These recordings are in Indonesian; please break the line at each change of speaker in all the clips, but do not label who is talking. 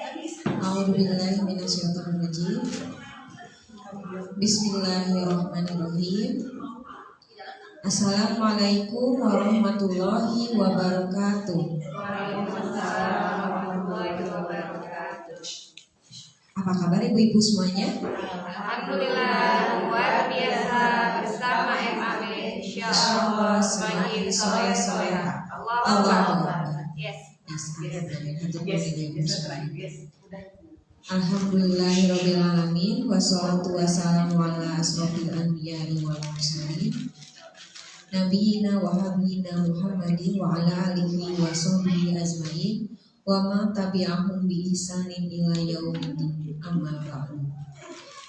A'udzubillahi minasyaitonirrajim. Bismillahirrahmanirrahim. Assalamualaikum warahmatullahi wabarakatuh.
Waalaikumsalam warahmatullahi wabarakatuh.
Apa kabar ibu-ibu semuanya?
Alhamdulillah, luar biasa bersama MAB. Insyaallah semakin soleh-soleha. Allahu Akbar. Yes.
Alhamdulillahirabbil alamin wassalatu wassalamu ala asrofil anbiya'i wal mursalin nabiyina wa habibina Muhammadin wa ala alihi wa sahbihi ajmain wa ma tabi'ahum bi ihsanin ila yaumiddin amma ba'du.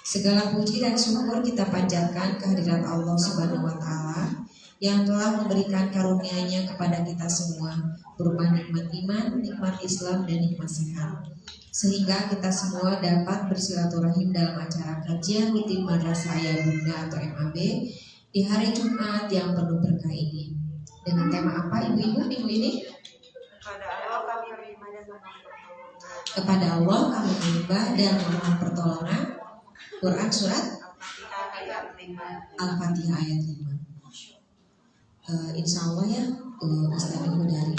Segala puji dan syukur kita panjatkan kehadirat Allah Subhanahu wa taala yang telah memberikan karunia-Nya kepada kita semua berupa nikmat iman, nikmat Islam, dan nikmat sehat, sehingga kita semua dapat bersilaturahim dalam acara kajian rutin Madrasah Ayah Bunda atau MAB di hari Jumat yang penuh berkah ini. Dengan tema apa ibu-ibu minggu ini? Kepada Allah kami menyembah dan memohon pertolongan. Quran surat Al-Fatihah ayat 5. Insya Allah ya, Ustaz Ibu dari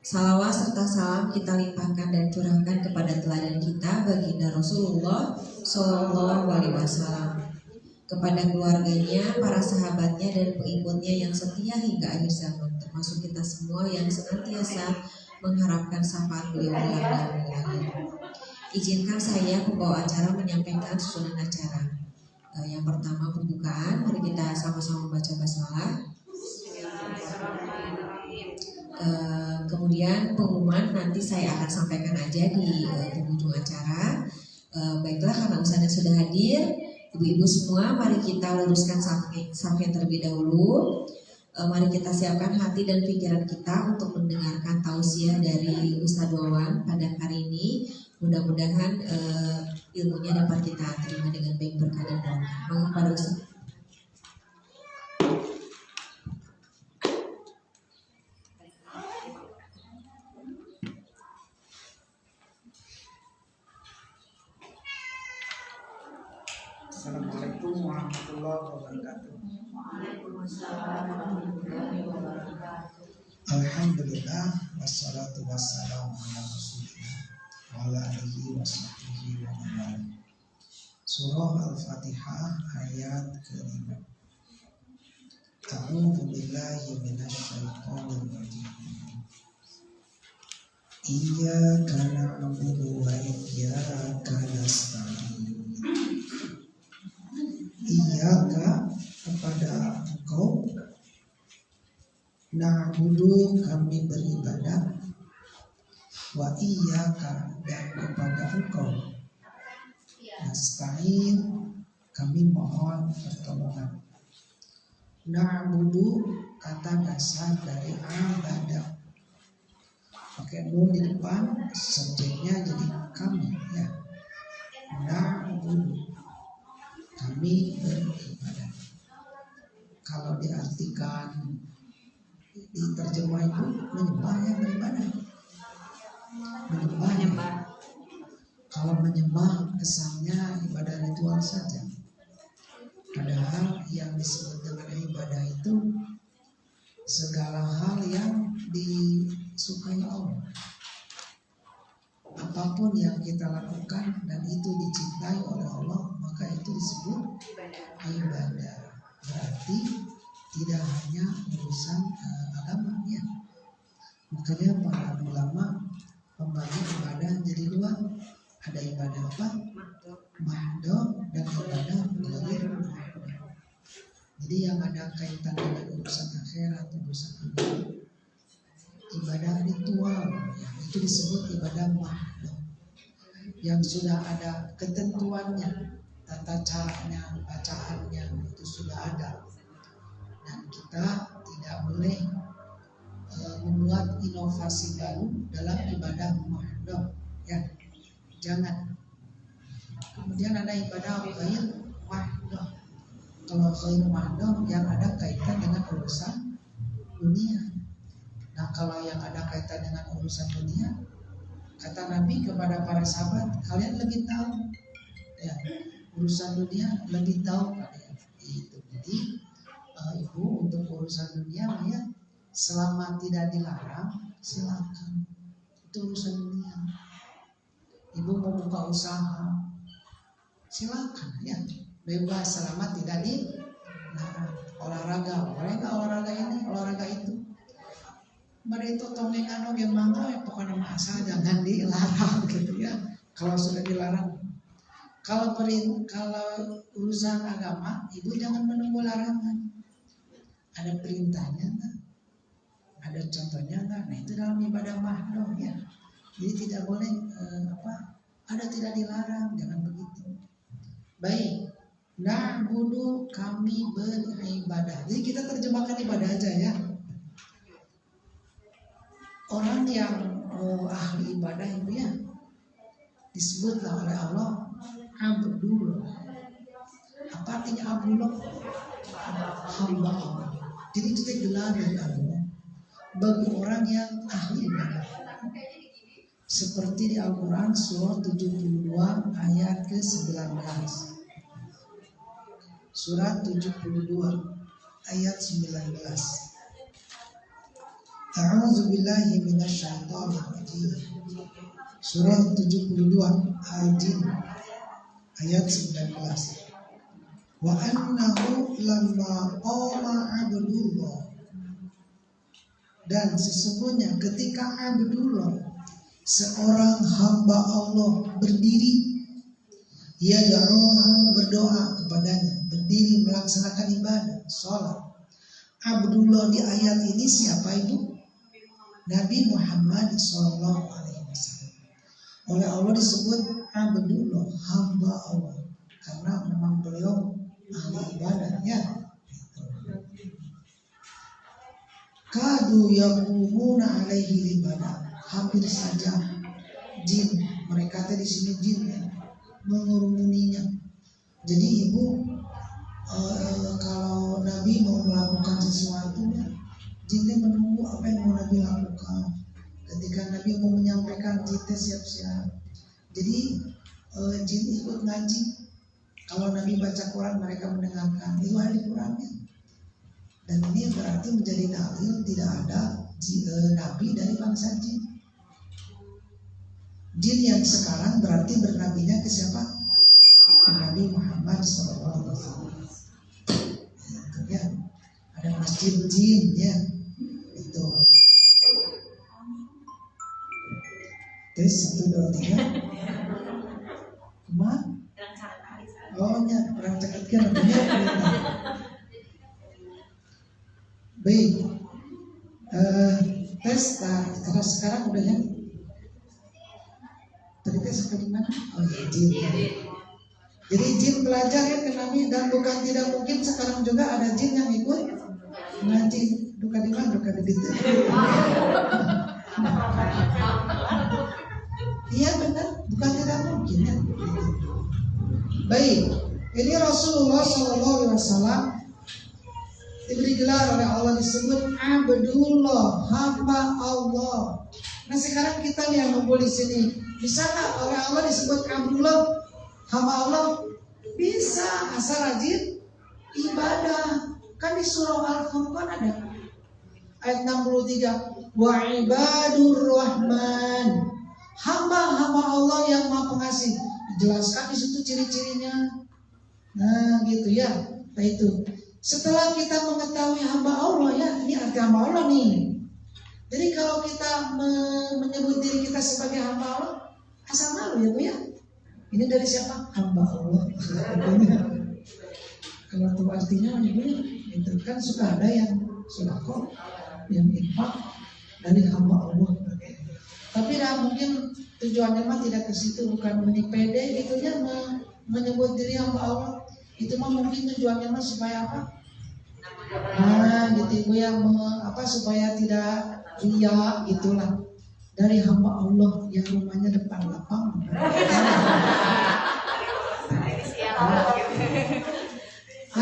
salawat serta salam kita limpahkan dan curahkan kepada teladan kita baginda Rasulullah Shallallahu Alaihi Wasallam, kepada keluarganya, para sahabatnya dan pengikutnya yang setia hingga akhir zaman, termasuk kita semua yang senantiasa mengharapkan syafaat beliau kelak di hari akhir. Izinkan saya pembawa acara menyampaikan susunan acara. Yang pertama pembukaan, mari kita sama-sama membaca basmalah. Kemudian pengumuman nanti saya akan sampaikan aja di penghujung acara. Baiklah, karena ustazah sudah hadir, ibu-ibu semua, mari kita luruskan safnya terlebih dahulu. Mari kita siapkan hati dan pikiran kita untuk mendengarkan tausiah dari Ustadz Wawan pada hari ini. Mudah-mudahan ilmunya dapat kita terima dengan baik berkah dan barokah. Monggo pada Ustadz.
Assalamualaikum warahmatullahi wabarakatuh.
Waalaikumsalam warahmatullahi wabarakatuh.
Alhamdulillah wassalatu wassalamu ala rasulillah wa ala alihi wa sahbihi wa man. Surah Al-Fatihah ayat ke-5. A'udzu billahi minasyaitonir rajim. Iyyaka na'budu wa iyyaka nasta'in. Iyyaka kepada Engkau, na'budu kami beribadah, wa iyyaka dan kepada Engkau, nasta'in kami mohon pertolongan. Na'budu kata dasar dari ibadah, pakai nun di depan, subjeknya jadi kami ya. Na'budu kami beribadah. Kalau diartikan di terjemah itu menyembah ya beribadah. Menyembah. Kalau menyembah kesannya ibadah ritual saja. Padahal yang disebut dengan ibadah itu segala hal yang disukai Allah. Apapun yang kita lakukan dan itu dicintai oleh Allah, maka itu disebut ibadah. Berarti tidak hanya urusan agama ya. Makanya para ulama membagi ibadah jadi dua. Ada ibadah apa? Mahdoh dan ibadah ghair mahdoh. Jadi yang ada kaitan dengan urusan akhirat, urusan agama, ibadah ritual ya, itu disebut ibadah mahdoh. Yang sudah ada ketentuannya, tata caranya, bacaannya itu sudah ada, dan kita tidak boleh membuat inovasi baru dalam ibadah mahdoh ya, jangan. Kemudian ada ibadah ghair mahdoh. Kalau ghair mahdoh yang ada kaitan dengan urusan dunia. Nah kalau yang ada kaitan dengan urusan dunia, Kata Nabi kepada para sahabat, kalian lebih tahu ya, urusan dunia lebih tahu kalian. Itu jadi ibu untuk urusan dunia ya, selama tidak dilarang silakan, itu urusan dunia. Ibu mau buka usaha silakan ya, bebas selama tidak dilarang. Olahraga ini, olahraga itu. Mari itu tongengan oge mangga ya, pokoknya asal jangan dilarang gitu ya. Kalau sudah dilarang, kalau urusan agama, ibu jangan menunggu larangan. Ada perintahnya enggak? Ada contohnya enggak? Nah itu dalam ibadah mahdoh ya. Jadi tidak boleh ada tidak dilarang, jangan begitu. Baik, na'budu kami beribadah. Jadi kita terjemahkan ibadah aja ya. Orang yang ahli ibadah itu ya disebutlah oleh Allah Abdullah. Apa artinya Abdullah? Hamba Allah. Jadi itu gelar dari Allah bagi orang yang ahli ibadah. Seperti di Al-Quran surah 72 ayat ke-19. Surat 72 ayat 19. A'udzu billahi minasyaitonir rajim. Surah 72 Al-Jin ayat 19. Wa annahu lamma qama Abdullah, dan sesungguhnya ketika Abdullah seorang hamba Allah berdiri, yad'uhu berdoa kepadanya, berdiri melaksanakan ibadah, sholat. Abdullah di ayat ini siapa ibu? Nabi Muhammad SAW. Oleh Allah disebut Abdullah, hamba Allah, karena memang beliau ahli ibadahnya. Kadu yaqumuna alaihi ibadah. Hampir saja jin, mereka tadi di sini jin ya, mengurumuninya. Jadi ibu kalau Nabi mau melakukan sesuatu ya, jinnya menunggu apa yang mau Nabi lakukan. Ketika Nabi mau menyampaikan, jinnya siap-siap. Jadi jin ikut ngaji. Kalau Nabi baca Quran mereka mendengarkan. Itu ahli Qurannya. Dan ini berarti menjadi dalil tidak ada Nabi dari bangsa jin. Jin yang sekarang berarti bernabinya ke siapa? Ke Nabi Muhammad SAW. Ya, ada masjid jin ya, itu. Tes 1, 2, 3. Kemana? Oh ya, perang ceketkan namanya. Baik. Tes karena sekarang udah ya. Tadi tes ke mana? Oh ya, jin. Jadi jin belajar ya ke Nabi, dan bukan tidak mungkin sekarang juga ada jin yang ikut ngaji. Duka di mana? Duka di situ. Iya benar, bukan tidak mungkin ya. Baik, ini Rasulullah SAW diberi gelar oleh Allah disebut Abdullah, hamba Allah. Nah sekarang kita yang ngumpul di sini, bisa nggak oleh Allah disebut Abdullah, hamba Allah? Bisa, asal rajin ibadah. Kan di surah Al-Furqan ada ayat 63, wa ibadur rahman, hamba-hamba Allah yang Maha Pengasih. Dijelaskan di situ ciri-cirinya. Nah, gitu ya. Nah itu. Setelah kita mengetahui hamba Allah ya, ini arti hamba Allah nih. Jadi kalau kita menyebut diri kita sebagai hamba Allah, asal malu ya Bu ya. Ini dari siapa? Hamba Allah. Kalau itu artinya Ibu, itu kan suka ada yang sedekah, yang infak dari hamba Allah. Tapi mungkin tujuannya mah tidak ke situ, bukan menipede gitu ya, menyebut diri hamba Allah. Itu mah mungkin tujuannya mah supaya apa? Nah, gitu Ibu ya, supaya tidak riya gitulah. Dari hamba Allah yang rumahnya depan lapang.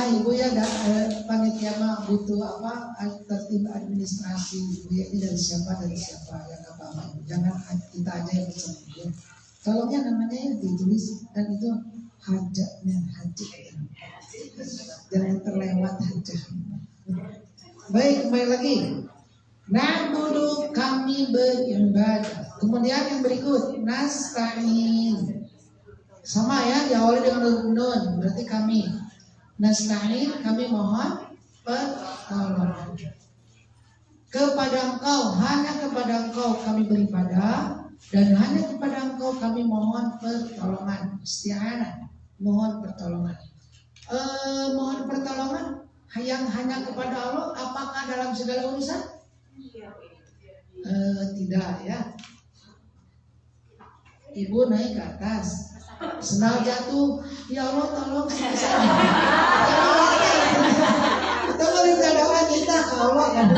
Ibu ya, panitia mah butuh apa tertib administrasi Ibu ya, ini dari siapa ya nggak apa-apa Ibu. Jangan kita aja yang pesan Ibu. Tolongnya namanya ya ditulis dan itu hajatnya hajat ya. Jangan terlewat hajat. Baik, kembali lagi. Na'budu, kami beribadah. Kemudian yang berikut nasta'in. Sama ya, diawali dengan nun, berarti kami. Nasta'in, kami mohon pertolongan. Kepada Engkau, hanya kepada Engkau kami beribadah, dan hanya kepada Engkau kami mohon pertolongan. Isti'anah, mohon pertolongan. Mohon pertolongan yang hanya kepada Allah, apakah dalam segala urusan? Tidak ya. Ibu naik ke atas, sendal jatuh, ya Allah tolong kita minta doa kita ke Allah kan.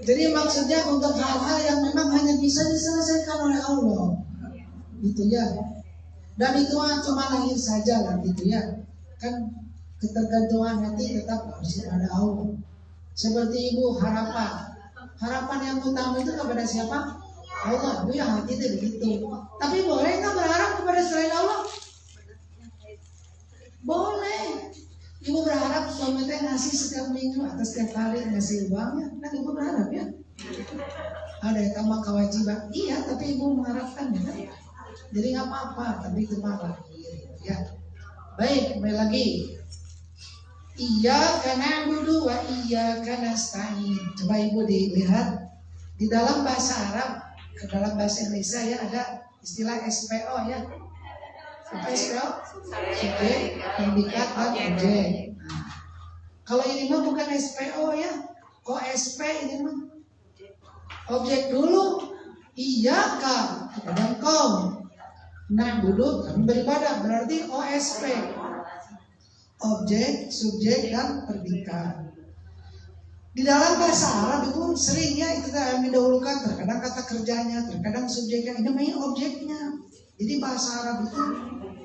Jadi maksudnya untuk hal-hal yang memang hanya bisa diselesaikan oleh Allah, gitu ya. Dan itu cuma lahir saja lah, gitu ya. Kan ketergantungan hati tetap harus ada Allah. Seperti ibu harapan yang utama itu kepada siapa? Allah. Itu yang hati itu begitu. Tapi boleh nggak berharap kepada selain Allah? Boleh. Ibu berharap suami teh ngasih setiap minggu atau setiap hari ngasih uangnya. Nah ibu berharap ya. Ada yang tambah kewajiban. Iya, tapi ibu mengharapkan ya. Jadi nggak apa-apa, tapi itu malah ya. Baik, kembali lagi. Iyyaka na'budu wa iyyaka nasta'in. Coba ibu dilihat di dalam bahasa Arab, ke dalam bahasa Indonesia ya ada istilah SPO ya. Apa SPO? Subjek, predikat, dan objek. Nah, kalau ini mah bukan SPO ya. Kok SP ini mah? Objek dulu. Iyyaka, kepada Engkau. Na'budu, kami beribadah, berarti OSP. Objek, subjek, dan predikat. Di dalam bahasa Arab itu seringnya itu yang didahulukan, terkadang kata kerjanya, terkadang subjeknya, ini namanya objeknya. Jadi bahasa Arab itu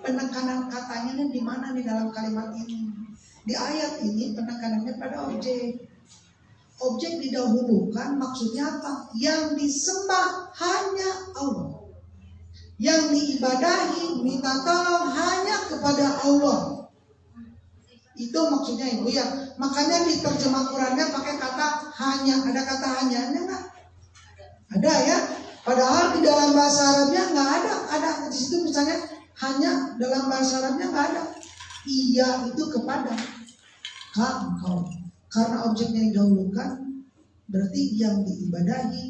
penekanan katanya di mana di dalam kalimat ini. Di ayat ini penekanannya pada objek. Objek didahulukan maksudnya apa? Yang disembah hanya Allah. Yang diibadahi, minta tolong hanya kepada Allah. Itu maksudnya ibu ya. Makanya di terjemah Qurannya pakai kata hanya. Ada kata hanya enggak? Ada ya. Padahal di dalam bahasa Arabnya nggak ada. Ada di situ misalnya hanya dalam bahasa Arabnya nggak ada. Iya itu kepada engkau. Karena objeknya didahulukan, berarti yang diibadahi,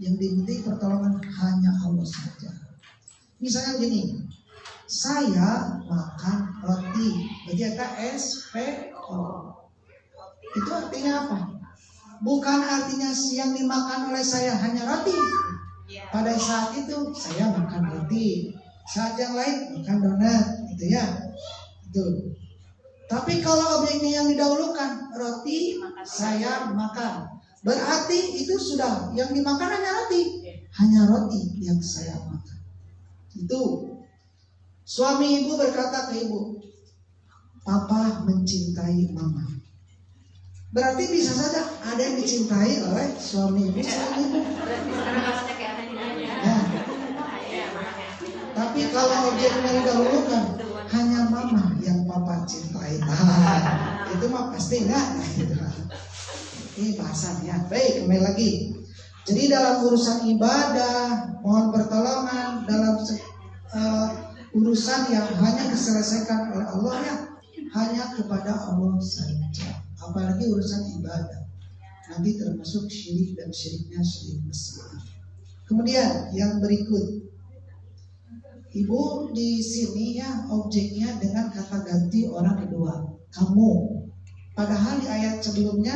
yang dimintai pertolongan hanya Allah saja. Misalnya gini. Saya makan roti, berarti ada SPO. Itu artinya apa? Bukan artinya yang dimakan oleh saya hanya roti. Pada saat itu saya makan roti, saat yang lain makan donat, gitu ya. Itu. Tapi kalau objeknya yang didahulukan roti, saya makan. Berarti itu sudah yang dimakan hanya roti yang saya makan. Itu. Suami ibu berkata ke ibu, Papa mencintai mama. Berarti bisa saja ada yang dicintai oleh suami ibu selain ibu. Ya. Tapi kalau objeknya didahulukan hanya mama yang papa cintai. Itu mah pasti enggak. Ini bahasannya. Baik, kembali lagi. Jadi dalam urusan ibadah, mohon pertolongan dalam urusan yang hanya diselesaikan oleh Allah ya, hanya kepada Allah saja. Apalagi urusan ibadah, nanti termasuk syirik dan syiriknya syirik besar. Kemudian yang berikut, ibu di sini ya objeknya dengan kata ganti orang kedua, kamu. Padahal di ayat sebelumnya,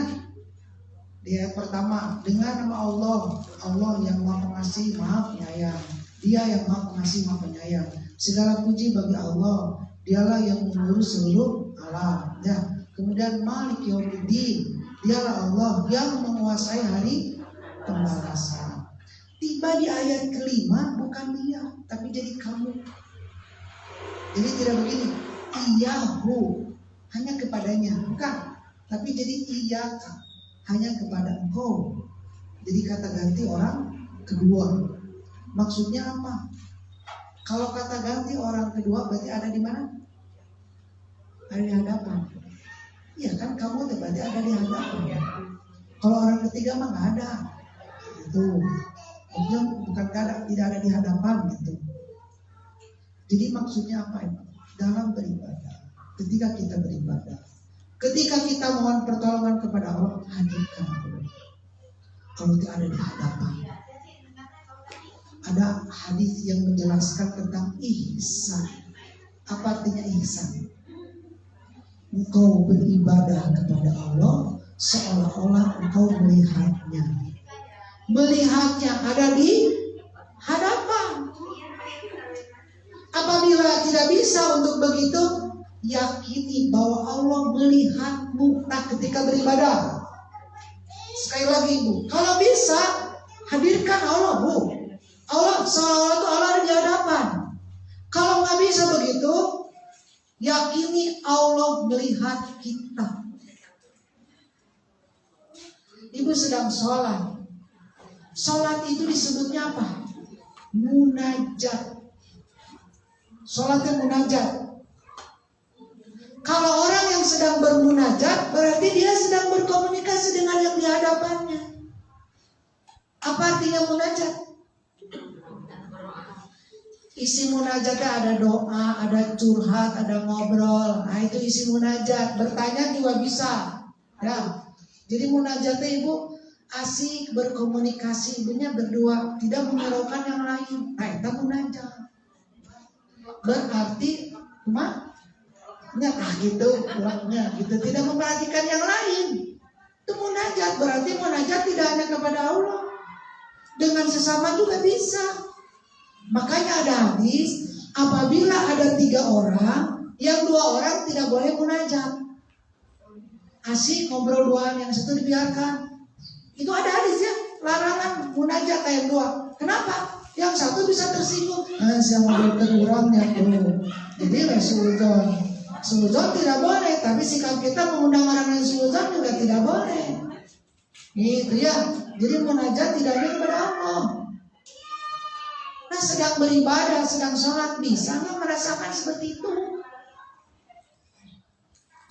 di ayat pertama dengan nama Allah, Allah yang Maha Pengasih, Maha Penyayang. Dia yang Maha Pengasih, Maha Penyayang. Segala puji bagi Allah, dialah yang mengurus seluruh alam ya. Kemudian Malik Yaumiddin, dialah Allah yang menguasai hari pembalasan. Tiba di ayat kelima bukan dia, tapi jadi kamu. Jadi tidak begini, Iyahu, hanya kepadanya, bukan. Tapi jadi iyyaka, hanya kepada engkau. Jadi kata ganti orang kedua. Maksudnya apa? Kalau kata ganti orang kedua berarti ada di mana? Ada di hadapan. Iya kan, kamu berarti ada di hadapan. Kalau orang ketiga mah nggak ada. Itu, maksudnya bukan tidak ada di hadapan gitu. Jadi maksudnya apa itu? Dalam beribadah, ketika kita beribadah, ketika kita mohon pertolongan kepada Allah, hadirkan Allah. Kalau tidak ada di hadapan. Ada hadis yang menjelaskan tentang ihsan. Apa artinya ihsan? Engkau beribadah kepada Allah seolah-olah engkau melihatnya. Melihatnya ada di hadapan. Apabila tidak bisa untuk begitu, yakini bahwa Allah melihatmu ketika beribadah. Sekali lagi Bu, kalau bisa hadirkan Allah Bu. Allah seolah-olah Allah ada di hadapan. Kalau nggak bisa begitu, yakini Allah melihat kita. Ibu sedang sholat. Sholat itu disebutnya apa? Munajat. Sholatnya munajat. Kalau orang yang sedang bermunajat, berarti dia sedang berkomunikasi dengan yang di hadapannya. Apa artinya munajat? Isi munajatnya ada doa, ada curhat, ada ngobrol. Nah itu isi munajat. Bertanya juga bisa. Ya. Jadi munajatnya Ibu asik berkomunikasi, ibunya berdua, tidak menyerukan yang lain. Nah itu munajat. Berarti cuma gitu, pulangnya gitu, tidak memperhatikan yang lain. Itu munajat. Berarti munajat tidak hanya kepada Allah, dengan sesama juga bisa. Makanya ada hadis, apabila ada 3 orang, yang 2 orang tidak boleh munajat. Asik ngobrol duaan, yang satu dibiarkan. Itu ada hadis ya, larangan munajat yang 2. Kenapa? Yang satu bisa tersinggung. Saya ngobrol terurangnya tuh. Jadi suudzon. Suudzon tidak boleh, tapi sikap kita mengundang orang yang suudzon juga tidak boleh. Gitu ya. Jadi munajat tidak hanya kepada Allah. Nah sedang beribadah, sedang sholat, bisa nggak merasakan seperti itu?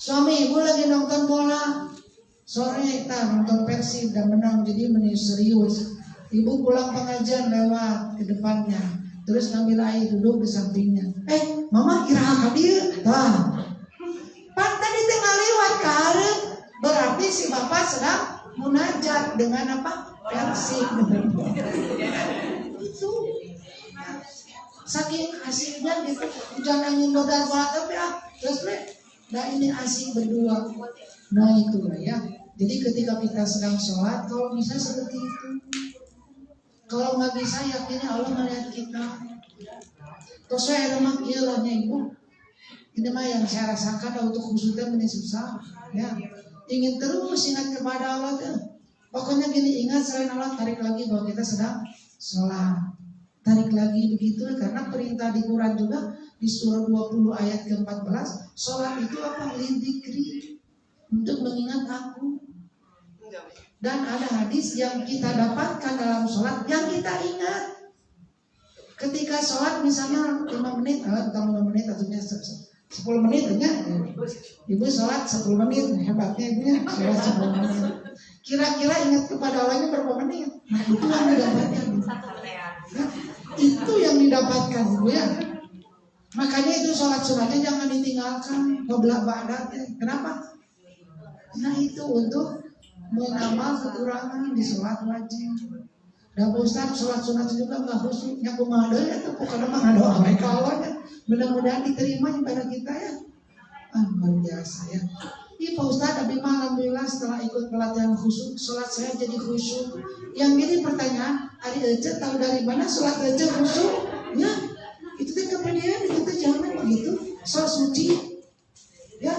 Suami ibu lagi nonton bola, sore kita nonton Persib dan menang, jadi serius. Ibu pulang pengajian lewat ke depannya, terus ngambil air duduk di sampingnya. Mama kira hadir, pan tadi tengah lewat karen, berarti si bapak sedang munajat dengan apa? Persib. Itu saking asiknya gitu, jangan modal bola tapi terus nah ini asik berdua. Nah itulah ya. Jadi ketika kita sedang sholat, kalau bisa seperti itu. Kalau nggak bisa, yakini Allah melihat kita. Terus saya lemak ilahnya Ibu. Ini mah yang saya rasakan untuk khususnya ini susah. Ya, ingin terus ingat kepada Allah tuh. Pokoknya gini, ingat selain Allah, tarik lagi bahwa kita sedang sholat. Tarik lagi begitu, karena perintah di Quran juga di surah 20 ayat ke-14, sholat itu apa? Lidzikri, untuk mengingat aku. Dan ada hadis yang kita dapatkan dalam sholat yang kita ingat. Ketika sholat misalnya 5 menit, atau 5 menit atau 10 menit ya. Ibu sholat 10 menit, hebatnya ibunya sholat 10 menit. Kira-kira ingat kepada Allahnya berapa menit? Nah itu yang didapatkan. Nah, itu yang didapatkan Ibu ya. Makanya itu sholat sunatnya jangan ditinggalkan, qobliyah ba'danya. Kenapa? Nah itu untuk menambah kekurangan di sholat wajib. Dan Ustaz sholat sunat juga nggak khusyuk, yang kumaha ya tuh pokoknya mah doa baik awalnya. Mudah-mudahan diterima ibadah kita ya. Luar biasa ya. Iya Pak Ustaz, tapi alhamdulillah setelah ikut pelatihan khusyuk, sholat saya jadi khusyuk. Yang ini pertanyaan, Ari Ece tahu dari mana sholat Ece khusyuk? Ya, itu teh kepedean, itu teh jangan begitu. Sholat suci, ya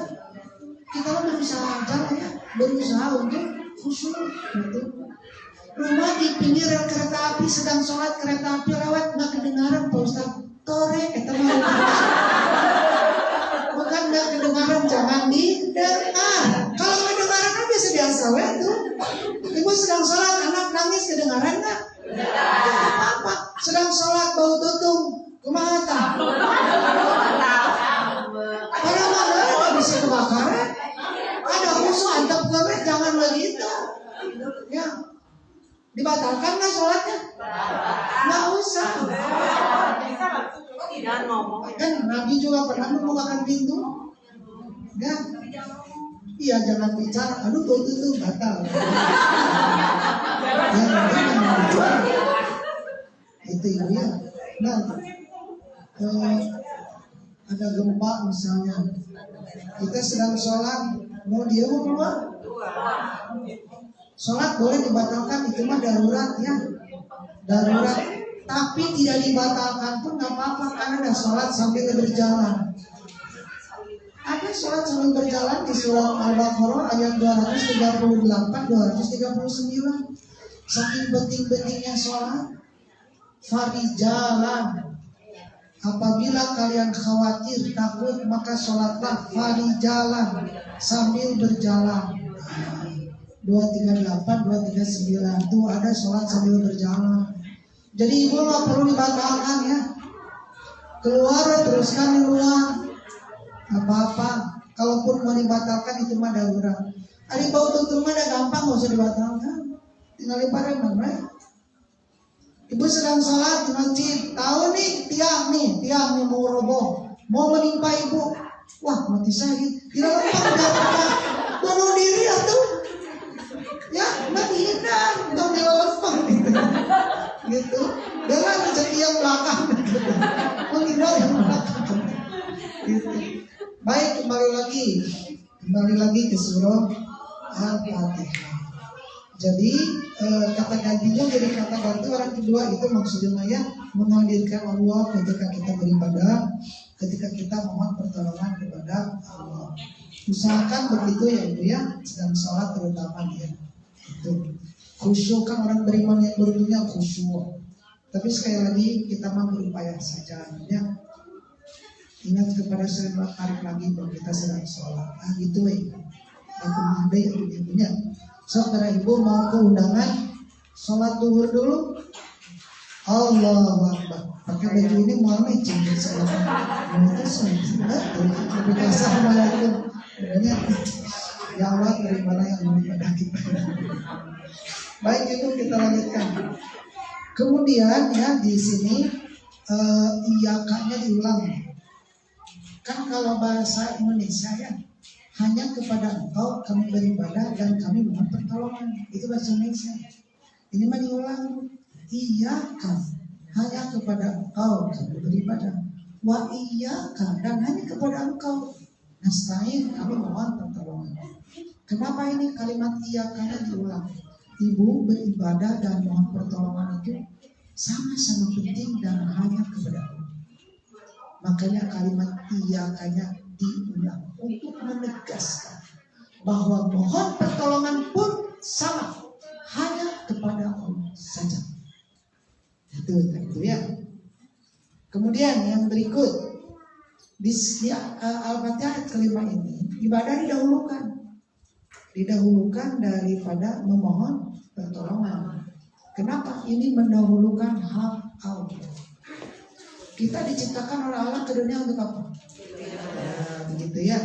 kita berusaha aja ya, berusaha untuk khusyuk gitu. Rumah di pinggir rel kereta api, sedang sholat kereta api lewat nggak kedengaran Pak Ustaz. Tore, bukan nggak kedengaran, jangan di sedang sholat anak nangis kedengaran nggak? Apa? Sedang sholat bau tutung kumaha tah? Pada mana ada bisa kebakaran? Ada musuh antap kami jangan begitu. Ya, dibatalkan nggak sholatnya? Nggak usah. Kan Nabi juga pernah membukakan pintu. Kan? Iya jangan bicara. Aduh tuh batal. Yang penting jangan bicara. Itu ya. Nah, ada gempa misalnya. Kita sedang sholat, mau dia mau keluar. Sholat boleh dibatalkan, itu mah darurat ya. Darurat. Tapi tidak dibatalkan pun nggak apa-apa karena ada sholat sambil berjalan. Ada sholat sambil berjalan di surah Al-Baqarah ayat 238-239. Saking penting-pentingnya sholat. Farijalan. Apabila kalian khawatir, takut, maka sholatlah farijalan sambil berjalan. 238-239 itu ada sholat sambil berjalan. Jadi ibu nggak perlu dibatalkan ya. Keluar teruskan di luar. Apa-apa. Kalaupun mau dibatalkan itu mah darurat. Ada bau tutung mah ada gampang nggak usah dibatalkan. Tinggal dipareman, right? Ibu sedang sholat di masjid, tahu nih tiang nih mau roboh, mau menimpa ibu. Wah mati syahid. Tidak lempar bunuh diri atau ya mati hidup, dong dilempar gitu. Dengan rezeki yang belakang, menghindar yang belakang. Gitu. Baik kembali lagi ke surah Al-Fatihah. Jadi kata gantinya jadi kata ganti orang kedua itu maksudnya ya menghadirkan Allah ketika kita beribadah, ketika kita mohon pertolongan kepada Allah. Usahakan begitu ya ibu ya, sedang sholat terutama ya. Itu khusyuk kan orang beriman yang beruntungnya khusyuk. Tapi sekali lagi kita mau berupaya saja ya. Ingat kepada saya tarik lagi bahwa kita sedang sholat. Gitu ya. Aku ada yang ibunya. So karena ibu mau ke undangan sholat duhur dulu. Allahu Akbar. Pakai baju ini mau matching sholat. Lebih kasar malah itu. Ya Allah beribadah yang daripada kita. Baik itu kita lanjutkan. Kemudian ya di sini iyakanya diulang. Kan kalau bahasa Indonesia ya hanya kepada engkau kami beribadah dan kami mohon pertolongan. Itu bahasa Indonesia. Ini mah diulang. Iyaka hanya kepada engkau kami beribadah. Wa iyaka dan hanya kepada engkau nasta'in kami mohon pertolongan. Kenapa ini kalimat iyakanya diulang? Ibu beribadah dan mohon pertolongan itu sama-sama penting dan hanya kepada Allah. Makanya kalimat iyakanya diulang untuk menegaskan bahwa mohon pertolongan pun sama hanya kepada Allah saja. Itu ya. Kemudian yang berikut di Al-Fatihah kelima ini ibadah didahulukan daripada memohon pertolongan. Kenapa? Ini mendahulukan hak Allah. Kita diciptakan oleh Allah ke dunia untuk apa? Ya, begitu ya.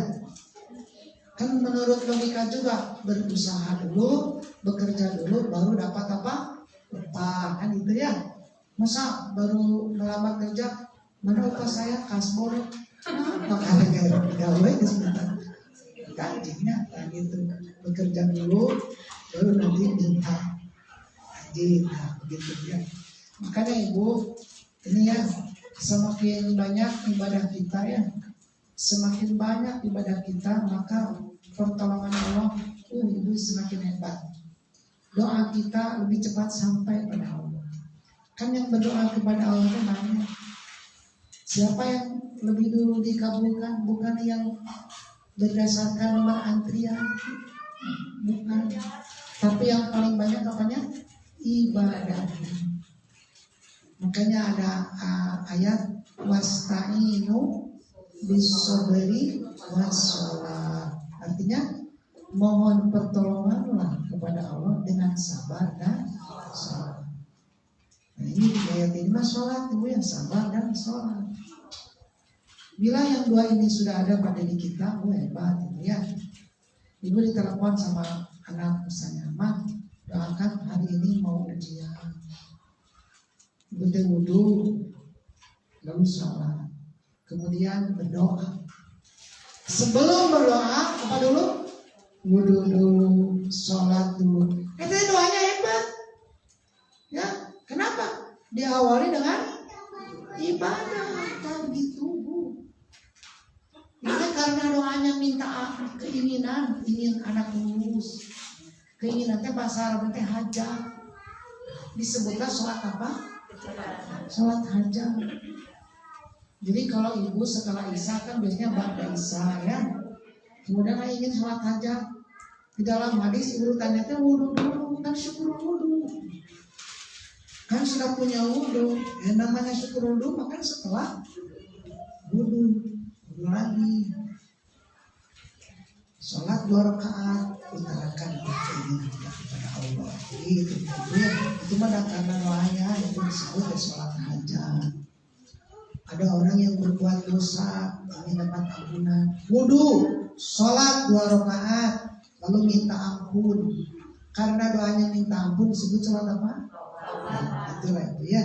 Kan menurut logika juga berusaha dulu, bekerja dulu, baru dapat apa? Upah, kan gitu ya. Masa baru melamar kerja, mana upah saya kasbor? Maka ada pegawai di sebentar. Gajinya, kan gitu. Bekerja dulu, baru nanti minta gaji, nah begitu ya. Makanya ibu, ini ya. Semakin banyak ibadah kita ya, semakin banyak ibadah kita maka pertolongan Allah ibu semakin hebat. Doa kita lebih cepat sampai pada Allah. Kan yang berdoa kepada Allah itu banyak. Siapa yang lebih dulu dikabulkan? Bukan yang berdasarkan nomor antrian, bukan. Tapi yang paling banyak apanya? Ibadah. Makanya ada ayat wasta'inu bis-sabri was-shalah. Artinya mohon pertolonganlah kepada Allah dengan sabar dan sholat. Nah ini ayat ini mah sholat, ibu yang sabar dan sholat. Bila yang dua ini sudah ada pada diri kita, hebat ibu ya. Ibu ditelepon sama anak misalnya, "Mak, doakan hari ini mau ujian." Ibu wudhu, lalu sholat, kemudian berdoa. Sebelum berdoa apa dulu? Wudhu dulu, sholat dulu. Itu doanya hebat. Ya, kenapa? Diawali dengan ibadah. Kan gitu Bu. Itu karena doanya minta keinginan, ingin anak lulus. Keinginan teh bahasa Arab teh hajat. Disebutlah sholat apa? Sholat hajat. Jadi kalau ibu setelah isya kan biasanya ba'da isya ya. Kemudian ingin sholat hajat. Di dalam hadis urutannya itu wudhu dulu, kan syukur wudhu. Kan sudah punya wudhu, namanya syukur wudhu, maka setelah wudhu lagi. Sholat 2 rakaat, utarakan keinginan kita kepada Allah. Gitu, ya. Itu mah karena doanya itu disebut sholat hajat. Ada orang yang berbuat dosa, ingin dapat ampunan, wudhu, sholat 2 rakaat, lalu minta ampun. Karena doanya minta ampun disebut sholat apa? Nah, itulah itu ya.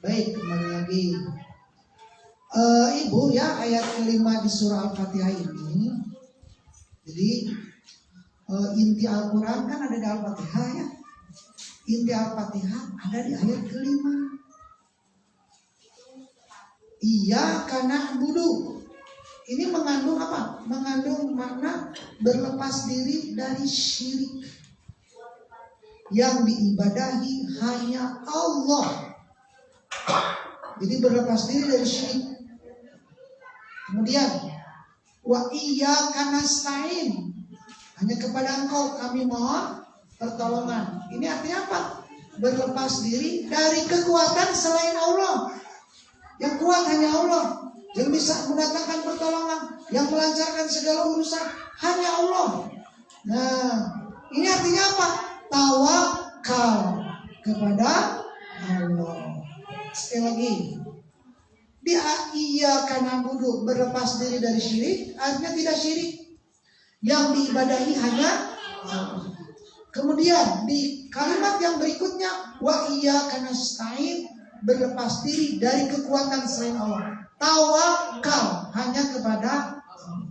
Baik, kembali lagi. Ibu ya, ayat kelima di surah Al-Fatihah ini. Jadi inti Al-Quran kan ada di Al-Fatihah ya. Inti Al-Fatihah ada di ayat kelima. Iya karena budu. Ini mengandung apa? Mengandung makna berlepas diri dari syirik. Yang diibadahi hanya Allah. Jadi berlepas diri dari syirik. Kemudian wa iyyaka nasta'in. Hanya kepada Engkau kami mohon pertolongan. Ini artinya apa? Berlepas diri dari kekuatan selain Allah. Yang kuat hanya Allah, yang bisa mendatangkan pertolongan, yang melancarkan segala urusan hanya Allah. Nah, ini artinya apa? Tawakal kepada Allah. Sekali lagi, iyyaka na'budu, berlepas diri dari syirik, artinya tidak syirik. Yang diibadahi hanya Allah. Kemudian di kalimat yang berikutnya, wa iyyaka nasta'in, berlepas diri dari kekuatan selain Allah. Tawakal hanya kepada Allah.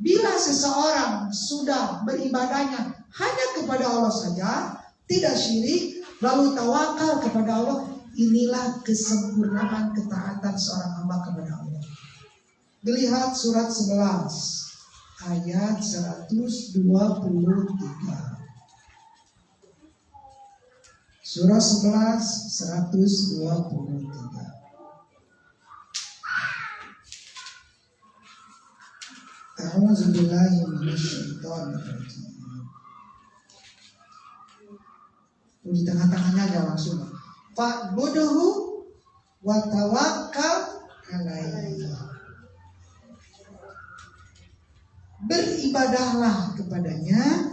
Bila seseorang sudah beribadahnya hanya kepada Allah saja, tidak syirik, lalu tawakal kepada Allah, inilah kesempurnaan ketaatan seorang hamba kepada Allah. Dilihat surat 11 ayat 123. Surah 11 123. A'udzu billahi minasyaitonir rajim. Di tengah-tengahnya aja langsung. Fa'budhu wa tawakkal alaihi. Beribadahlah kepadanya,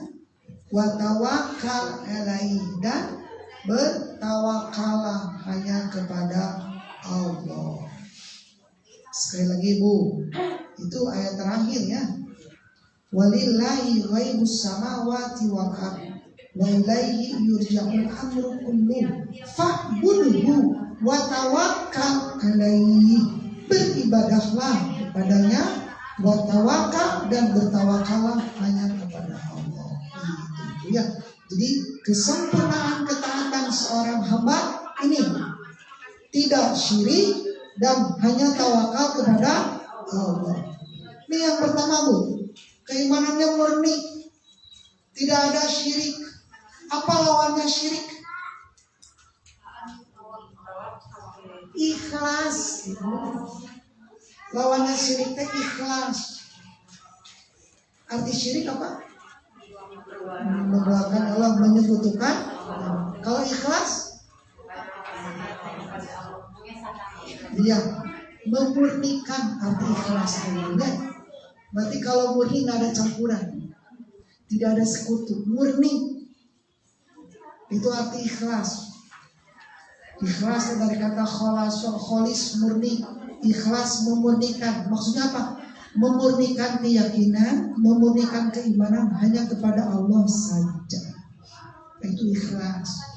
wa tawakkal alaihi, dan bertawakallah hanya kepada Allah. Sekali lagi Bu, itu ayat terakhir ya. Walillahi ghaibus samawati wal ardh wa ilaihi yurja'ul amru kulluh fa'budhu wa tawakkal alaihi. Beribadahlah kepadanya, wa tawakkal, dan bertawakallah hanya kepada Allah. Itu ya. Jadi kesempurnaan ketaatan seorang hamba ini tidak syirik dan hanya tawakal kepada Allah. Ini yang pertama Bu, keimanannya murni, tidak ada syirik. Apa lawannya syirik? Ikhlas. Lawannya syirik teh ikhlas. Arti syirik apa? Menduakan Allah, menyekutukan. Kalau ikhlas, dia memurnikan arti ikhlas ini. Berarti kalau murni nggak ada campuran, tidak ada sekutu, murni Itu arti ikhlas. Ikhlas dari kata kholis, murni. Ikhlas memurnikan. Maksudnya apa? Memurnikan keyakinan, memurnikan keimanan hanya kepada Allah saja. Itu ikhlas.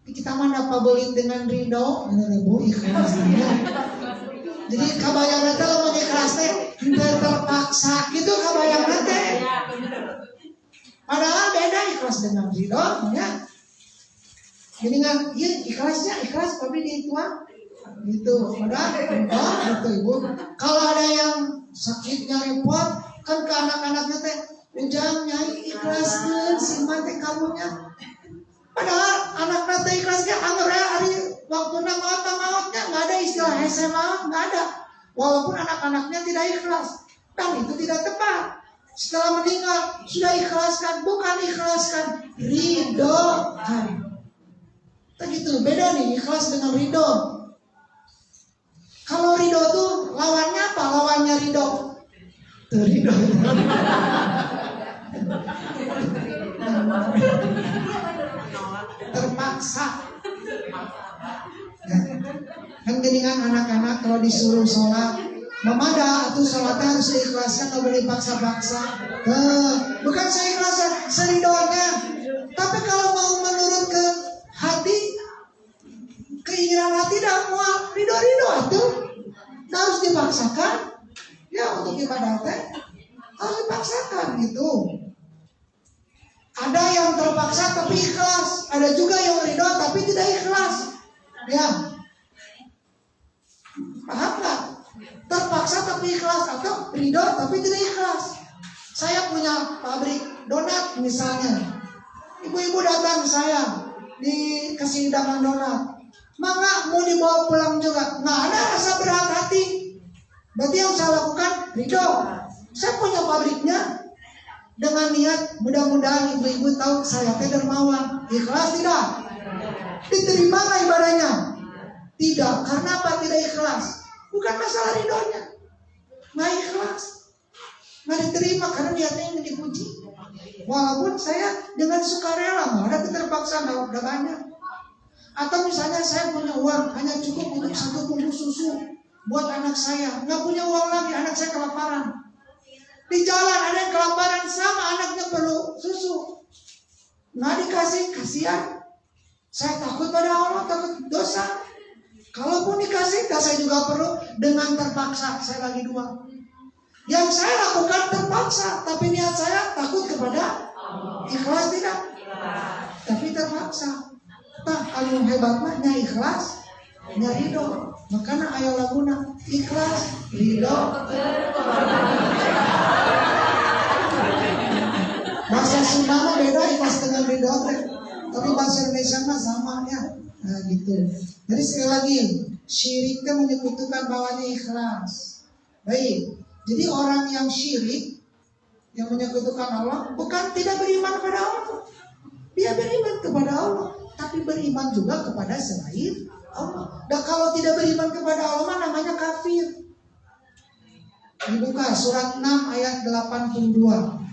Kita mana pabelit dengan ridho, ikhlas. Jadi kabayang nanti lo ikhlas teh terpaksa gitu kabayang nanti. Padahal beda ikhlas dengan ridho, ya. Jadi kan, iya ikhlasnya ikhlas tapi di itu gitu. Padahal gitu ibu. Kalau ada yang sakitnya repot, kan ke anak-anaknya teh, ujang nyai ikhlaskeun si mate kamunya. Padahal anak nanti ikhlasnya anggap ya hari waktu maut-mautnya nggak ada istilah SMA, nggak ada. Walaupun anak-anaknya tidak ikhlas, dan itu tidak tepat. Setelah meninggal sudah ikhlaskan, bukan ikhlaskan, ridhokan. Begitu beda nih ikhlas dengan ridho. Kalau ridho tuh lawannya apa? Lawannya ridho. Tuh ridho. Terpaksa. Kan geningan anak-anak kalau disuruh sholat, mamada atau sholatnya harus diikhlaskan, nggak boleh paksa-paksa. Bukan saya ikhlaskan, seridonya. Tapi kalau mau menurut ke hati, keinginan hati dah mau ridho itu, nggak harus dipaksakan. Ya untuk ibadah teh harus dipaksakan gitu. Ada yang terpaksa tapi ikhlas, ada juga yang ridho tapi tidak ikhlas. Ya, paham nggak? Terpaksa tapi ikhlas atau ridho tapi tidak ikhlas. Saya punya pabrik donat misalnya, ibu-ibu datang ke saya dikasih hidangan donat, maka mau dibawa pulang juga, nggak ada rasa berat hati. Berarti yang saya lakukan ridho. Saya punya pabriknya. Dengan niat mudah-mudahan ibu-ibu tahu saya teh dermawan. Ikhlas tidak? Diterima nggak ibadahnya? Tidak. Karena apa? Tidak ikhlas. Bukan masalah ridhonya. Nggak ikhlas. Nggak diterima karena niatnya ingin dipuji. Walaupun saya dengan sukarela, nggak ada keterpaksaan, udah banyak. Atau misalnya saya punya uang hanya cukup untuk 1 bungkus susu buat anak saya. Nggak punya uang lagi, anak saya kelaparan. Di jalan ada yang kelaparan sama anaknya perlu susu, nggak dikasih, kasihan. Saya takut pada Allah, takut dosa. Kalaupun dikasih, saya juga perlu dengan terpaksa. Saya bagi 2. Yang saya lakukan terpaksa, tapi niat saya takut kepada ikhlas tidak, tapi terpaksa. Nah, kalau hebatnya ikhlas, nya ridho. Makanya ayat laguna ikhlas, ridho. Bahasa Sunda beda ikhlas dengan ridho, tapi bahasa Indonesia mah sama ya. Nah gitu. Jadi sekali lagi, syiriknya menyekutukan bawahnya ikhlas. Baik. Jadi orang yang syirik, yang menyekutukan Allah, bukan tidak beriman kepada Allah. Dia beriman kepada Allah, tapi beriman juga kepada selain Allah. Dan kalau tidak beriman kepada Allah namanya kafir. Dibuka surat 6 ayat 82.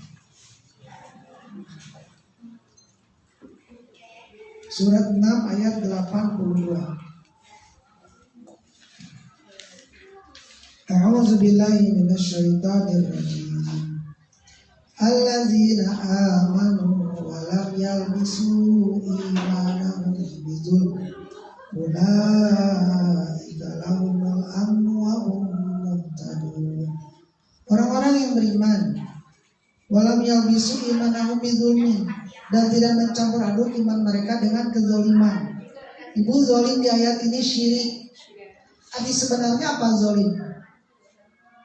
Surat 6 ayat 82. A'udzu billahi minasyaitonir rajim. Alladzina amanu wa lam yalbisu imanahum bizulm ulaika lahumul amnu wa hum muhtadun. Orang-orang yang beriman walam yalbisu imanahum bizulmin, dan tidak mencampur aduk iman mereka dengan kezaliman. Ibu, zalim di ayat ini syirik. Arti sebenarnya apa zalim?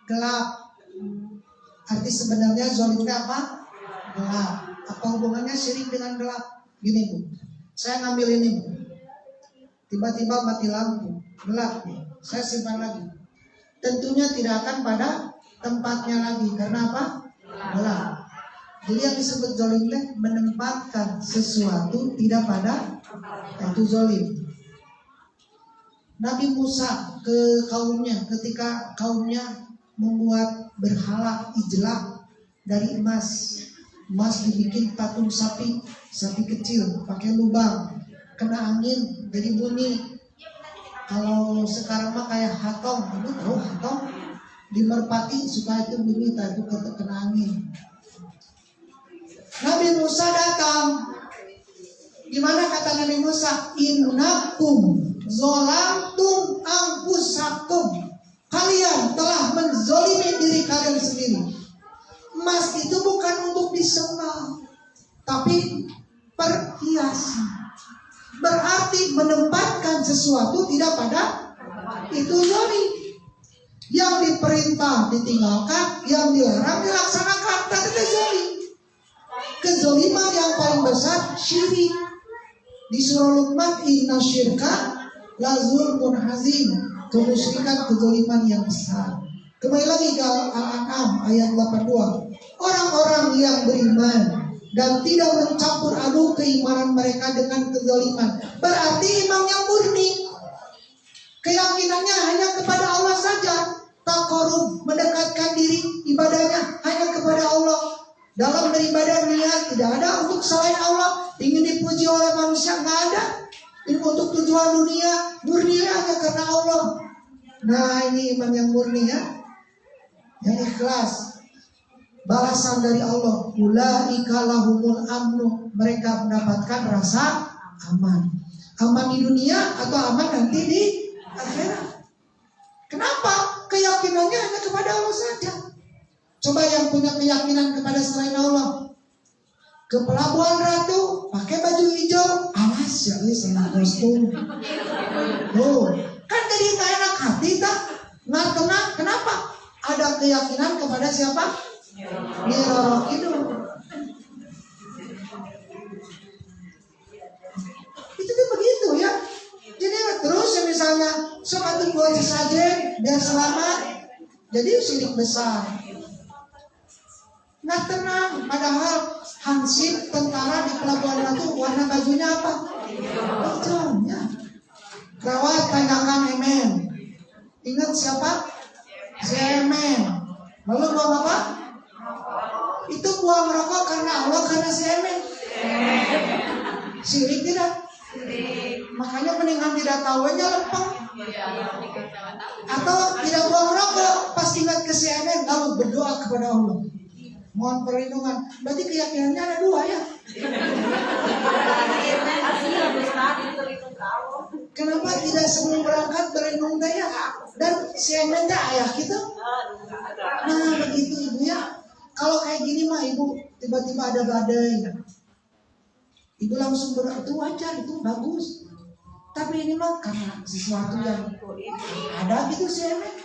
Gelap. Arti sebenarnya zalimnya apa? Gelap. Apa hubungannya syirik dengan gelap? Gini Bu, saya ngambil ini Bu. Tiba-tiba mati lampu, gelap nih. Saya simpan lagi. Tentunya tidak akan pada tempatnya lagi. Karena apa? Gelap. Jadi yang disebut zalim teh menempatkan sesuatu tidak pada, itu zalim. Nabi Musa ke kaumnya ketika kaumnya membuat berhala ijlah dari emas, Mas dibikin patung sapi kecil, pakai lubang, kena angin jadi bunyi. Kalau sekarang mah kayak hatong, kamu tahu hatong? Di Merpati suka itu bunyi, itu kena angin. Nabi Musa datang. Gimana kata Nabi Musa? Innakum zolamtum anfusakum. Kalian telah menzolimi diri kalian sendiri. Emas itu bukan untuk disembah, tapi perhiasan. Berarti menempatkan sesuatu tidak pada itu zolim. Yang diperintah ditinggalkan, yang dilarang dilaksanakan. Tadi itu zolim. Kezoliman yang paling besar syirik. Di surah Luqman, inna syirka la zulmun azim. Kemusyrikan, kezoliman yang besar. Kembali lagi ke Al-An'am ayat 82. Orang-orang yang beriman dan tidak mencampur aduk keimanan mereka dengan kezaliman, berarti imannya murni. Keyakinannya hanya kepada Allah saja. Taqarrub, mendekatkan diri ibadahnya hanya kepada Allah. Dalam beribadah niat tidak ada untuk selain Allah. Ingin dipuji oleh manusia nggak ada. Ini untuk tujuan dunia, murni hanya karena Allah. Nah, ini iman yang murni ya, yang ikhlas. Balasan dari Allah, ulaika lahumul amnu, mereka mendapatkan rasa aman. Aman di dunia atau aman nanti di akhirat. Kenapa? Keyakinannya hanya kepada Allah saja. Coba yang punya keyakinan kepada selain Allah, ke Pelabuhan Ratu pakai baju hijau, alas ya senang kostum. Oh, kan jadi nggak enak hati tak? Nggak tenang. Kenapa? Ada keyakinan kepada siapa? Nyi Roro Kidul. Itu tuh begitu ya. Jadi terus ya misalnya sok buat saja biar selamat, jadi syirik besar. Nggak tenang. Padahal hansip tentara di Pelabuhan Ratu warna bajunya apa? Hijau ya. Rawat tanyakan Emen. Ingat siapa? Si Emen. Lalu buang apa? Itu buang rokok karena Allah, karena si Emen. Syirik tidak? Makanya mendingan tidak tahu aja lempeng. Atau tidak buang rokok, pas ingat ke si Emen lalu berdoa kepada Allah, mohon perlindungan. Berarti keyakinannya ada dua ya. Kenapa tidak sebelum berangkat berlindung daya? Dan si Emen ayah kita. Nah begitu ibu ya. Kalau kayak gini mah ibu tiba-tiba ada badai, ibu langsung berdoa, itu wajar, itu bagus. Tapi ini mah karena sesuatu yang ada gitu si Emen,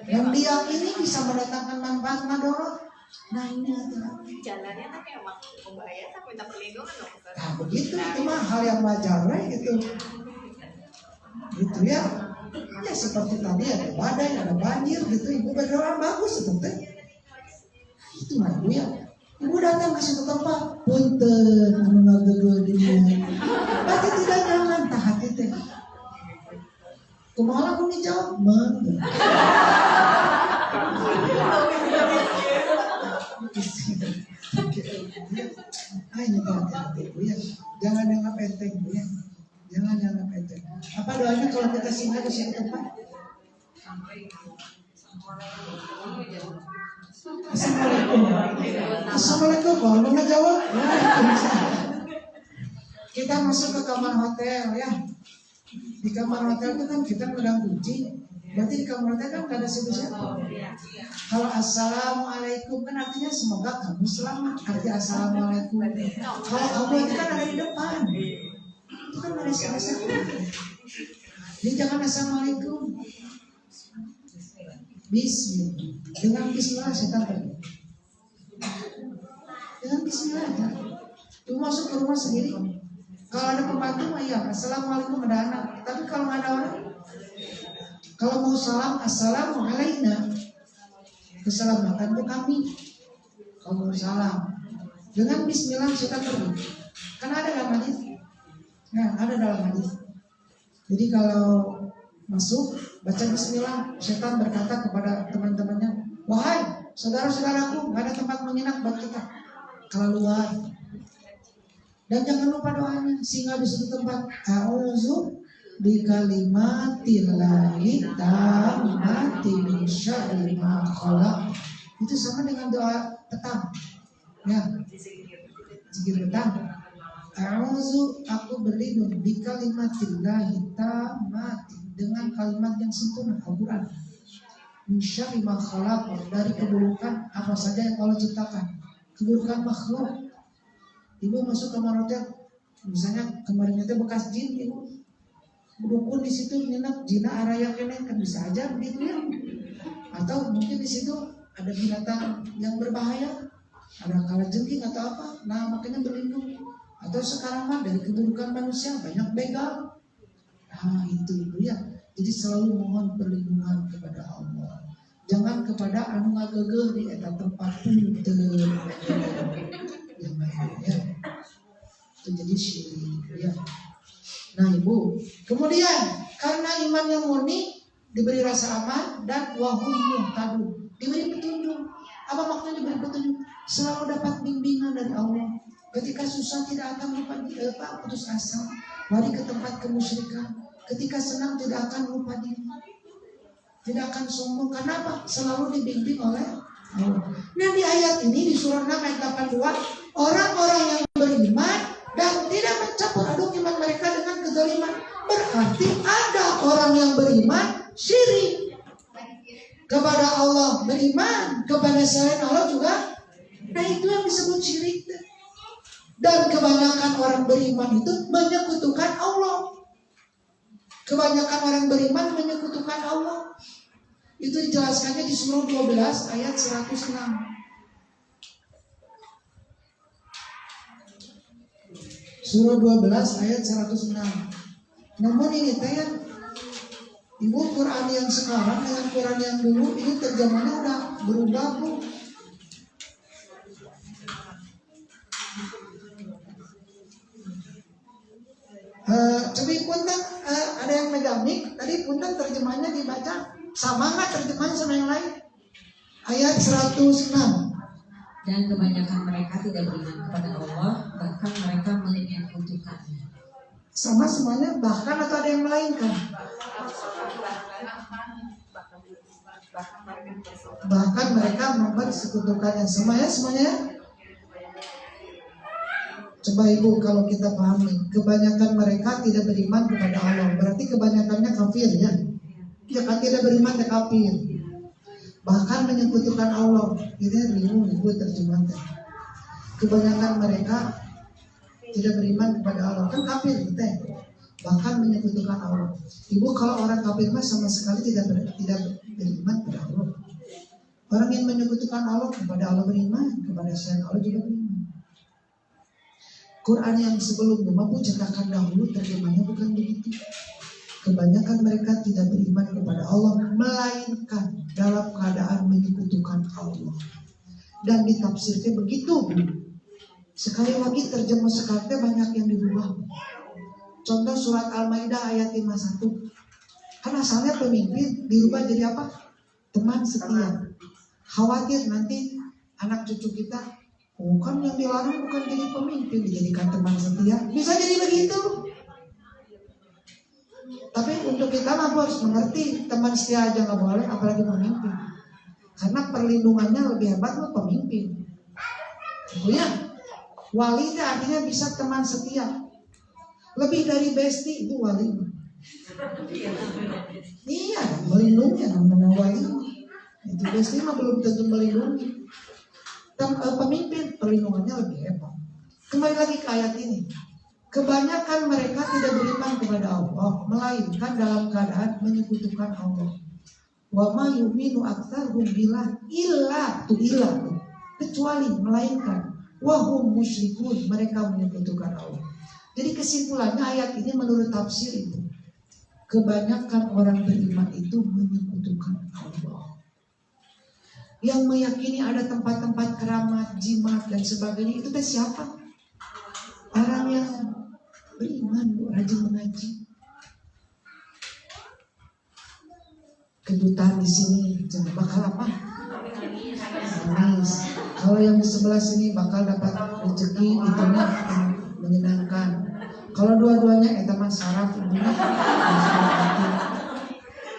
yang diyakini bisa mendatangkan manfaat madorot. Nah ini
jalannya tapi emang membahayakan, tapi minta perlindungan dong.
Nah begitu, itu mah hal yang wajar lah gitu. Gitu ya. Ya seperti tadi ada badai, ada banjir gitu, ibu berdoa bagus itu teh. Itu mah ibu ya. Ibu datang ke suatu tempat, punten anu ngagegeuh di dunia. Berarti tidak jangan tah hati teh. Kumaha aku dijawab? Mangga. Ini hati-hati ibu ya. Jangan dianggap enteng ibu ya. Jangan dianggap enteng. Apa doanya kalau kita singgah ke suatu tempat? Assalamualaikum. Assalamualaikum. Kalau nggak jawab, kita masuk ke kamar hotel ya. Di kamar hotel itu kan kita pegang kunci. Berarti di kamar hotel kan nggak ada siapa-siapa. Kalau assalamualaikum kan artinya semoga kamu selamat. Arti assalamualaikum. Kalau kamu itu kan ada di depan. Itu kan ada siapa-siapa. Jadi jangan assalamualaikum. Bismillah. Dengan bismillah setan pergi. Dengan bismillah aja. Itu masuk ke rumah sendiri. Kalau ada pembantu mah ya assalamualaikum, ada anak. Tapi kalau nggak ada orang, kalau mau salam assalamualaikum, keselamatan untuk kami. Kalau mau salam dengan bismillah setan pergi. Karena ada dalam hadis. Nah, ada dalam hadis. Jadi kalau masuk baca bismillah, setan berkata kepada teman-temannya, wahai saudara-saudaraku, nggak ada tempat menginap buat kita. keluar. Dan jangan lupa doanya, sehingga di suatu tempat a'udzu bikalimatillahi tammati min syarri ma khalaq. Itu sama dengan doa petang. Ya, zikir petang. A'udzu, aku berlindung bikalimatillahi tammati, dengan kalimat yang sempurna Al-Qur'an. Min syarri ma khalaq, dari keburukan apa saja yang Allah ciptakan. Keburukan makhluk. Ibu masuk kamar hotel, misalnya kemarin itu bekas jin, ibu dukun di situ nginep, jina araya kene, kan bisa aja begitu ya. Atau mungkin di situ ada binatang yang berbahaya, ada kalajengking atau apa, nah makanya berlindung. Atau sekarang mah dari keburukan manusia banyak begal. Nah itu ibu ya. Jadi selalu mohon perlindungan kepada Allah. Jangan kepada anu ngagegeh di eta tempat punten. Ya. Itu jadi syirik ya. Nah ibu, kemudian karena imannya murni, diberi rasa aman dan wahum muhtadun, diberi petunjuk. Apa maksudnya diberi petunjuk? Selalu dapat bimbingan dari Allah. Ketika susah tidak akan lupa putus asa, lari ke tempat kemusyrikan. Ketika senang tidak akan lupa diri, tidak akan sombong. Kenapa? Selalu dibimbing oleh Allah. Nah di ayat ini di surah 6 ayat 82, orang-orang yang beriman dan tidak mencampur aduk iman mereka dengan kezaliman, berarti ada orang yang beriman syirik kepada Allah, beriman kepada selain Allah juga. Nah itu yang disebut syirik. Dan kebanyakan orang beriman itu menyekutukan Allah. Kebanyakan orang beriman menyekutukan Allah. Itu dijelaskannya di surah 12 ayat 106. Surah 12 ayat 106. Namun ini teh ibu, Quran yang sekarang dengan Quran yang dulu ini terjemahannya udah berubah bu. Coba punten ada yang megang mic tadi, punten terjemahannya dibaca sama nggak terjemahan sama yang lain? Ayat 106.
Dan kebanyakan mereka tidak beriman kepada Allah, bahkan mereka menyekutukannya.
Sama semuanya, bahkan atau ada yang melainkan? Bahkan mereka mempersekutukannya. Semuanya. Coba ibu kalau kita pahami, kebanyakan mereka tidak beriman kepada Allah, berarti kebanyakannya kafir ya. Ya kan, tidak beriman ke kafir. Bahkan menyekutukan Allah. Ini bingung ibu terjemahkan. Kebanyakan mereka tidak beriman kepada Allah, kan kafir kita. Bahkan menyekutukan Allah. Ibu, kalau orang kafir mah sama sekali tidak beriman kepada Allah. Orang yang menyekutukan Allah, kepada Allah beriman, kepada selain Allah juga beriman. Quran yang sebelumnya mampu cetakan dahulu terjemahnya bukan begitu. Kebanyakan mereka tidak beriman kepada Allah, melainkan dalam keadaan menyekutukan Allah. Dan ditafsirnya begitu. Sekali lagi terjemah sekarang banyak yang dirubah. Contoh surat Al-Maidah ayat 51. Kan asalnya pemimpin dirubah jadi apa? Teman setia. Khawatir nanti anak cucu kita, bukan yang dilarang bukan jadi pemimpin, dijadikan teman setia. Bisa jadi begitu. Tapi untuk kita mah harus mengerti, teman setia aja nggak boleh, apalagi pemimpin. Karena perlindungannya lebih hebat loh pemimpin. Ya, wali itu artinya bisa teman setia. Lebih dari bestie itu wali. Iya, melindungi namanya wali. Itu bestie mah belum tentu melindungi. Pemimpin perlindungannya lebih hebat. Kembali lagi ke ayat ini. Kebanyakan mereka tidak beriman kepada Allah, melainkan dalam keadaan menyekutukan Allah. Wa ma yu'minu aktsarhum billah illa kecuali melainkan wahum musyrikun, mereka menyekutukan Allah. Jadi kesimpulannya ayat ini menurut tafsir itu, kebanyakan orang beriman itu menyekutukan Allah. Yang meyakini ada tempat-tempat keramat, jimat dan sebagainya itu siapa? Orang yang beriman, rajin mengaji. Kedutaan di sini jangan bakal apa? Nangis. Kalau yang di sebelah sini bakal dapat rezeki itunya menyenangkan. Kalau dua-duanya eta mah saraf ibunya.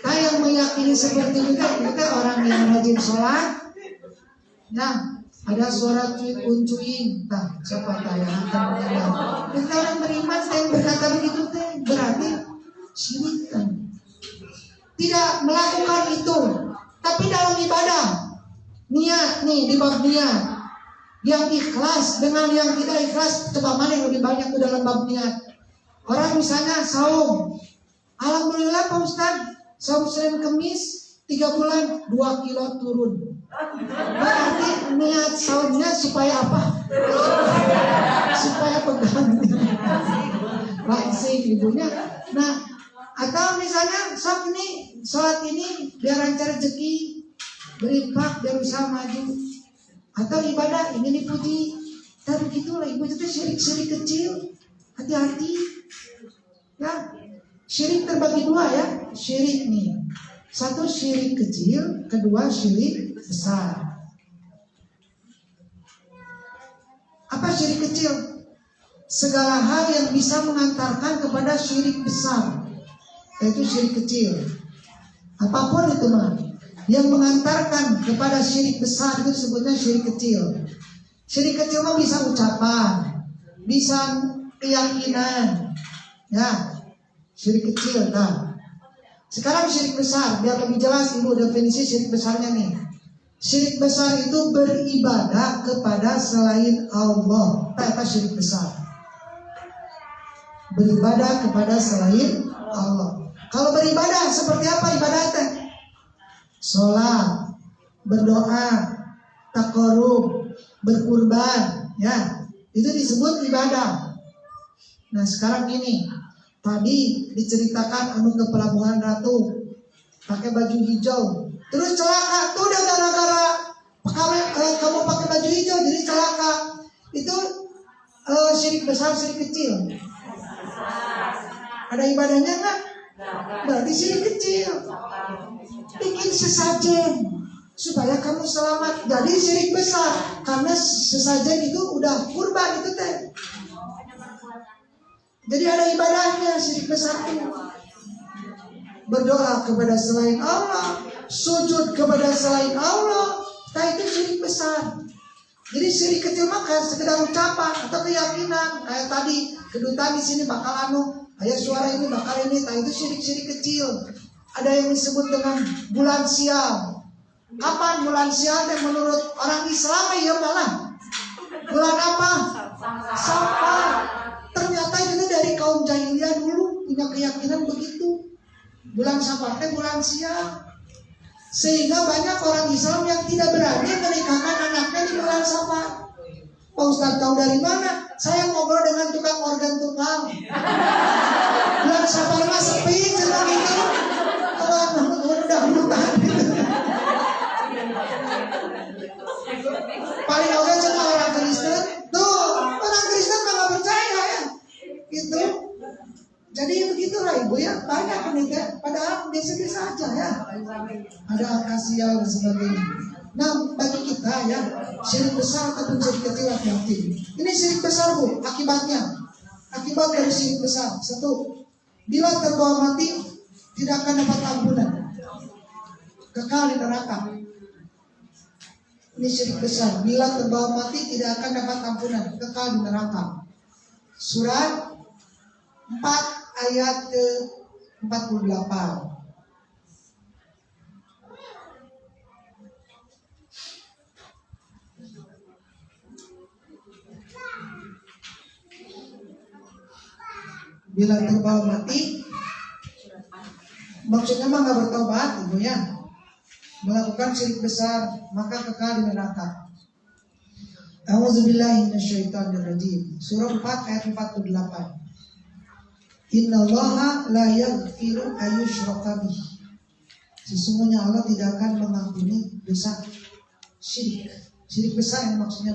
Nah, yang meyakini seperti itu kita orang yang rajin sholat. Nah, ada suara cuing. Nah, siapa yang akan mendengar? Kita orang beriman yang berkata begitu teh berarti syirik kan. Tidak melakukan itu, tapi dalam ibadah niat nih di bab niat yang ikhlas dengan yang tidak ikhlas, coba mana yang lebih banyak dalam bab niat. Orang misalnya saum, alhamdulillah Pak Ustaz, saum Senin Kemis 3 bulan 2 kilo turun. Berarti niat saumnya supaya apa? Supaya pegang langsing ibunya. Nah, atau misalnya sok ini sholat ini biar lancar rezeki, berinfak biar usaha maju, atau ibadah ini dipuji. Tapi begitulah ibu itu syirik kecil. Hati-hati ya. Syirik terbagi dua ya. Syirik nih, satu syirik kecil, kedua syirik besar. Apa syirik kecil? Segala hal yang bisa mengantarkan kepada syirik besar, yaitu syirik kecil. Apapun itu mah yang mengantarkan kepada syirik besar itu sebutnya syirik kecil. Syirik kecil mah bisa ucapan, bisa keyakinan, ya syirik kecil. Nah, sekarang syirik besar, biar lebih jelas ibu definisi syirik besarnya nih. Syirik besar itu beribadah kepada selain Allah. Itu syirik besar. Beribadah kepada selain Allah. Kalau beribadah seperti apa ibadahnya? Sholat, berdoa, takarub, berkurban, ya itu disebut ibadah. Nah sekarang ini, tadi diceritakan anu ke Pelabuhan Ratu pakai baju hijau, terus celaka tuh udah gara-gara kamu pakai baju hijau jadi celaka. Itu syirik besar, syirik kecil. Ada ibadahnya nggak? Berarti syirik kecil. Bikin sesajen supaya kamu selamat, jadi syirik besar karena sesajen itu udah kurban itu teh. Jadi ada ibadahnya syirik besar itu. Berdoa kepada selain Allah, sujud kepada selain Allah, nah itu syirik besar. Jadi syirik kecil maka sekedar ucapan atau keyakinan. Kayak tadi kedutaan di sini bakal kayak suara ini bakal ini, nah itu syirik kecil. Ada yang disebut dengan bulan sial. Kapan bulan sial? Dan menurut orang Islam ya malah bulan apa? Safar. Ternyata itu dari kaum jahiliyah dulu punya keyakinan begitu. Bulan Safar itu bulan sial. Sehingga banyak orang Islam yang tidak berani menikahkan anaknya di bulan Safar. Pak Ustaz tahu dari mana? Saya ngobrol dengan tukang organ tunggal. Bulan Safar mah sepi senang itu. Paling oke sama orang Kristen. Tuh, orang Kristen nggak percaya ya. Gitu. Jadi begitulah ibu ya. Banyak menikah. Padahal biasa-biasa aja ya. Ada akasia dan sebagainya. Nah, bagi kita ya, syirik besar atau syirik kecil hati-hati. Ini syirik besar bu. Akibatnya, akibat dari syirik besar. Satu, bila terbawa mati tidak akan dapat ampunan, kekal di neraka. Ini syirik besar. Bila terbawa mati tidak akan dapat ampunan, kekal di neraka. Surat 4 ayat ke-48. Bila terbawa mati, maksudnya mah nggak bertobat ibu ya, melakukan syirik besar maka kekal di neraka. A'udzubillahi minasyaitonirrajim. Surah 4 ayat 48. Innallaha la yaghfiru ayyushraka bih. Sesungguhnya Allah tidak akan mengampuni dosa syirik. Syirik besar yang maksudnya.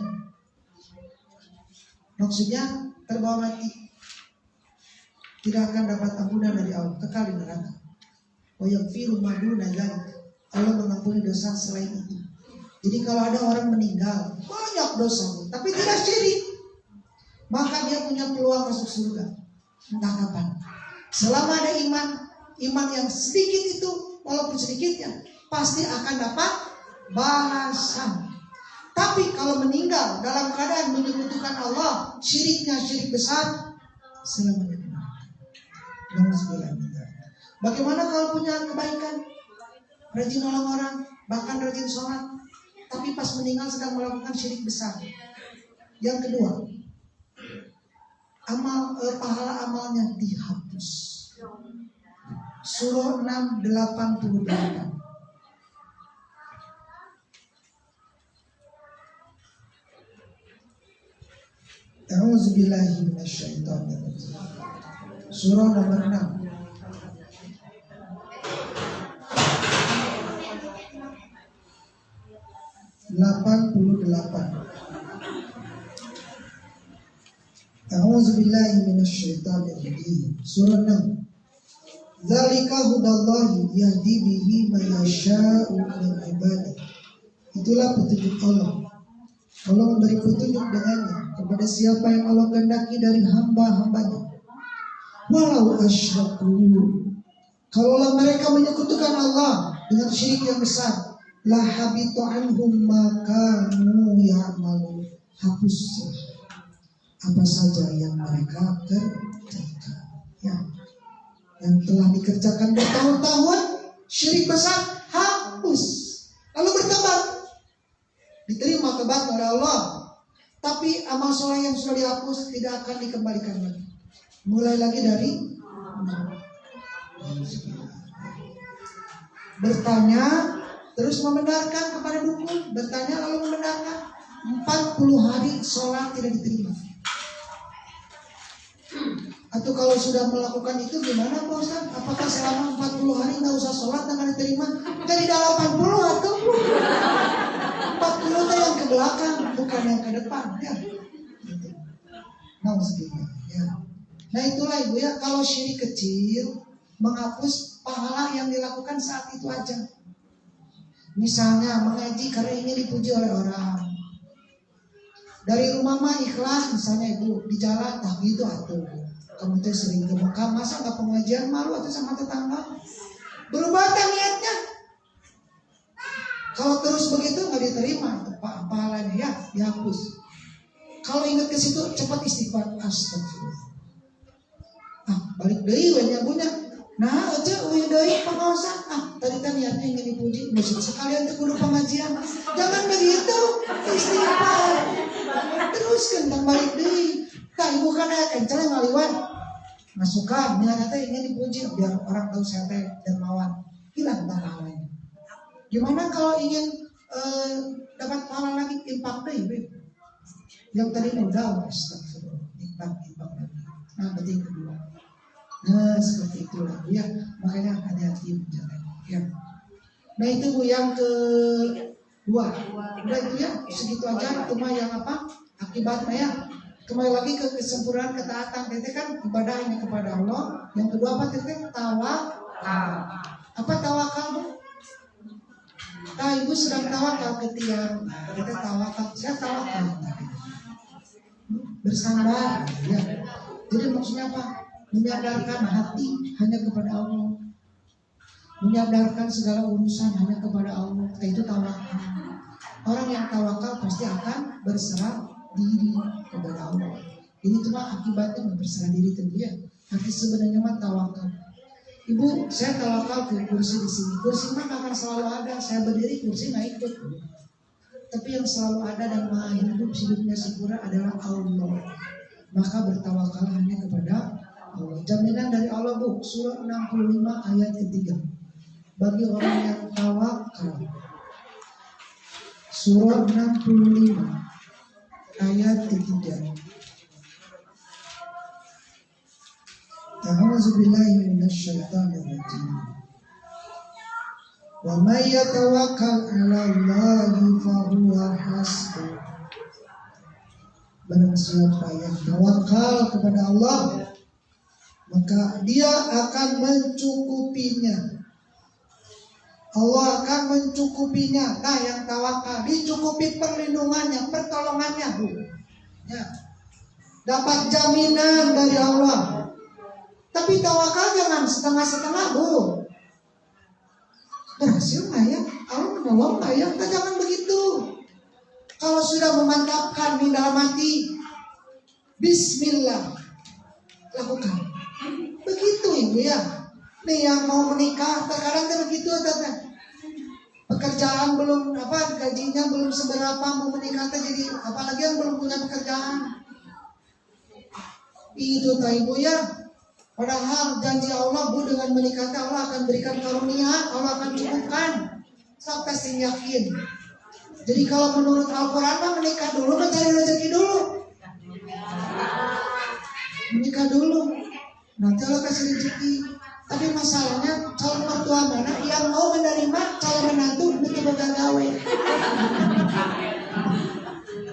Maksudnya terbawa mati tidak akan dapat ampunan dari Allah, kekal di neraka. Wa yaghfiru ma duna dzalik. Allah mengampuni dosa selain itu. Jadi kalau ada orang meninggal banyak dosa tapi tidak syirik, maka dia punya peluang masuk surga. Entah kapan. Selama ada iman yang sedikit itu, walaupun sedikitnya, pasti akan dapat balasan. Tapi kalau meninggal dalam keadaan menyekutukan Allah, syiriknya syirik besar, selamanya neraka. Bagaimana kalau punya kebaikan, rajin nolong orang, bahkan rajin sholat, tapi pas meninggal sedang melakukan syirik besar? Yang kedua, pahala amalnya dihapus. Surah 6:88. A'udzubillahi minasyaitonirrajim. Surah nomor 6. A'udzubillahi minasyaitonirrajim. Surah 6. Dzalika hudallahi yahdi bihi man yasha'u min ibadihi. Itulah petunjuk Allah. Allah memberi petunjuk dengannya kepada siapa yang Allah kehendaki dari hamba-hambanya. Walau asyraku, kalaulah mereka menyekutukan Allah dengan syirik yang besar, la habitu anhum ma kanu ya'malun. Hapuslah apa saja yang mereka kerjakan. Ya, yang telah dikerjakan bertahun-tahun syirik besar, hapus. Lalu bertobat, diterima tobat oleh Allah. Tapi amal soleh yang sudah dihapus tidak akan dikembalikan lagi. Mulai lagi dari bertanya, terus membenarkan kepada dukun. Bertanya lalu membenarkan. 40 hari sholat tidak diterima. Atau kalau sudah melakukan itu gimana Pak Ustaz? Apakah selama 40 hari nggak usah sholat dan nggak diterima? Dari 80 atau 40 itu yang ke belakang, bukan yang ke depan, ya. Ya. Nah itulah ibu ya, kalau syirik kecil menghapus pahala yang dilakukan saat itu aja. Misalnya mengaji karena ingin dipuji oleh orang. Dari rumah mah ikhlas, misalnya ibu di jalan, tak gitu atuh. Kamu tuh sering ke Mekah, masa nggak pengajian, malu atau sama tetangga? Berubah niatnya. Kalau terus begitu nggak diterima, pahalanya ya dihapus. Kalau ingat ke situ cepat istighfar, astagfirullah. Balik deui we nyabunya. Nah, aja we deui pangaosan. Tadi kan niatnya ingin dipuji, musik sekalian teh kudu pengajian. Jangan begitu, istighfar. Teruskeun tang balik deui. Tah ibu kan aya kenceng ngaliwan. Masukan niatnya teh ingin dipuji biar orang tahu saya teh dermawan. Hilang pahalanya. Gimana kalau ingin dapat pahala lagi, infak deui. Yang tadi modal, astagfirullah, infak lagi. Nah, berarti yang kedua. Nah, seperti itulah Bu ya. Makanya hati-hati menjaga. Ya. Nah, itu Bu yang kedua. Udah itu ya, segitu aja. Cuma yang apa? Akibatnya ya. Kembali lagi ke kesempurnaan ketaatan. Teteh kan ibadahnya kepada Allah. Yang kedua apa teteh? Tawakal. Apa tawakal Bu? Nah, ibu sedang tawakal ke tiang. Teteh tawakal. Saya tawakal. Bersandar. Ya. Jadi maksudnya apa? Menyadarkan hati hanya kepada Allah, menyadarkan segala urusan hanya kepada Allah. Itu tawakal. Orang yang tawakal pasti akan berserah diri kepada Allah. Ini cuma akibatnya berserah diri tentu ya. Tapi sebenarnya mah tawakal. Ibu, saya tawakal ke kursi di sini. Kursi mah akan selalu ada. Saya berdiri, kursi nggak ikut. Tapi yang selalu ada dan maha hidup, hidupnya sempurna adalah Allah. Maka bertawakal hanya kepada Allah. Jaminan dari Allah Bu, surah 65 ayat ketiga. Bagi orang yang tawakal. Surah 65 ayat ketiga. A'udzubillahi minasyaitonirrajim. Wa may yatawakkal 'ala Allahi fa huwa hasbuh. Barang siapa yang tawakal kepada Allah, maka dia akan mencukupinya. Allah akan mencukupinya. Nah, yang tawakal dicukupi perlindungannya, pertolongannya, Bu. Ya. Dapat jaminan dari Allah. Tapi tawakal jangan setengah-setengah, Bu. Berhasil nggak ya? Allah menolong nggak ya? Kita jangan begitu. Kalau sudah memantapkan di dalam hati, Bismillah, lakukan. Begitu Ibu ya. Nih yang mau menikah, terkadang begitu, pekerjaan belum gajinya belum seberapa, mau menikah jadi apalagi yang belum punya pekerjaan. Itu Ibu ya. Padahal janji Allah, Bu, dengan menikah Allah akan berikan karunia, Allah akan cukupkan. Sampai sing yakin. Jadi kalau menurut Al-Quran mah menikah dulu, mencari rezeki dulu. Menikah dulu, nanti Allah kasih rezeki. Tapi masalahnya calon mertua mana yang mau menerima calon menantu betul gawe.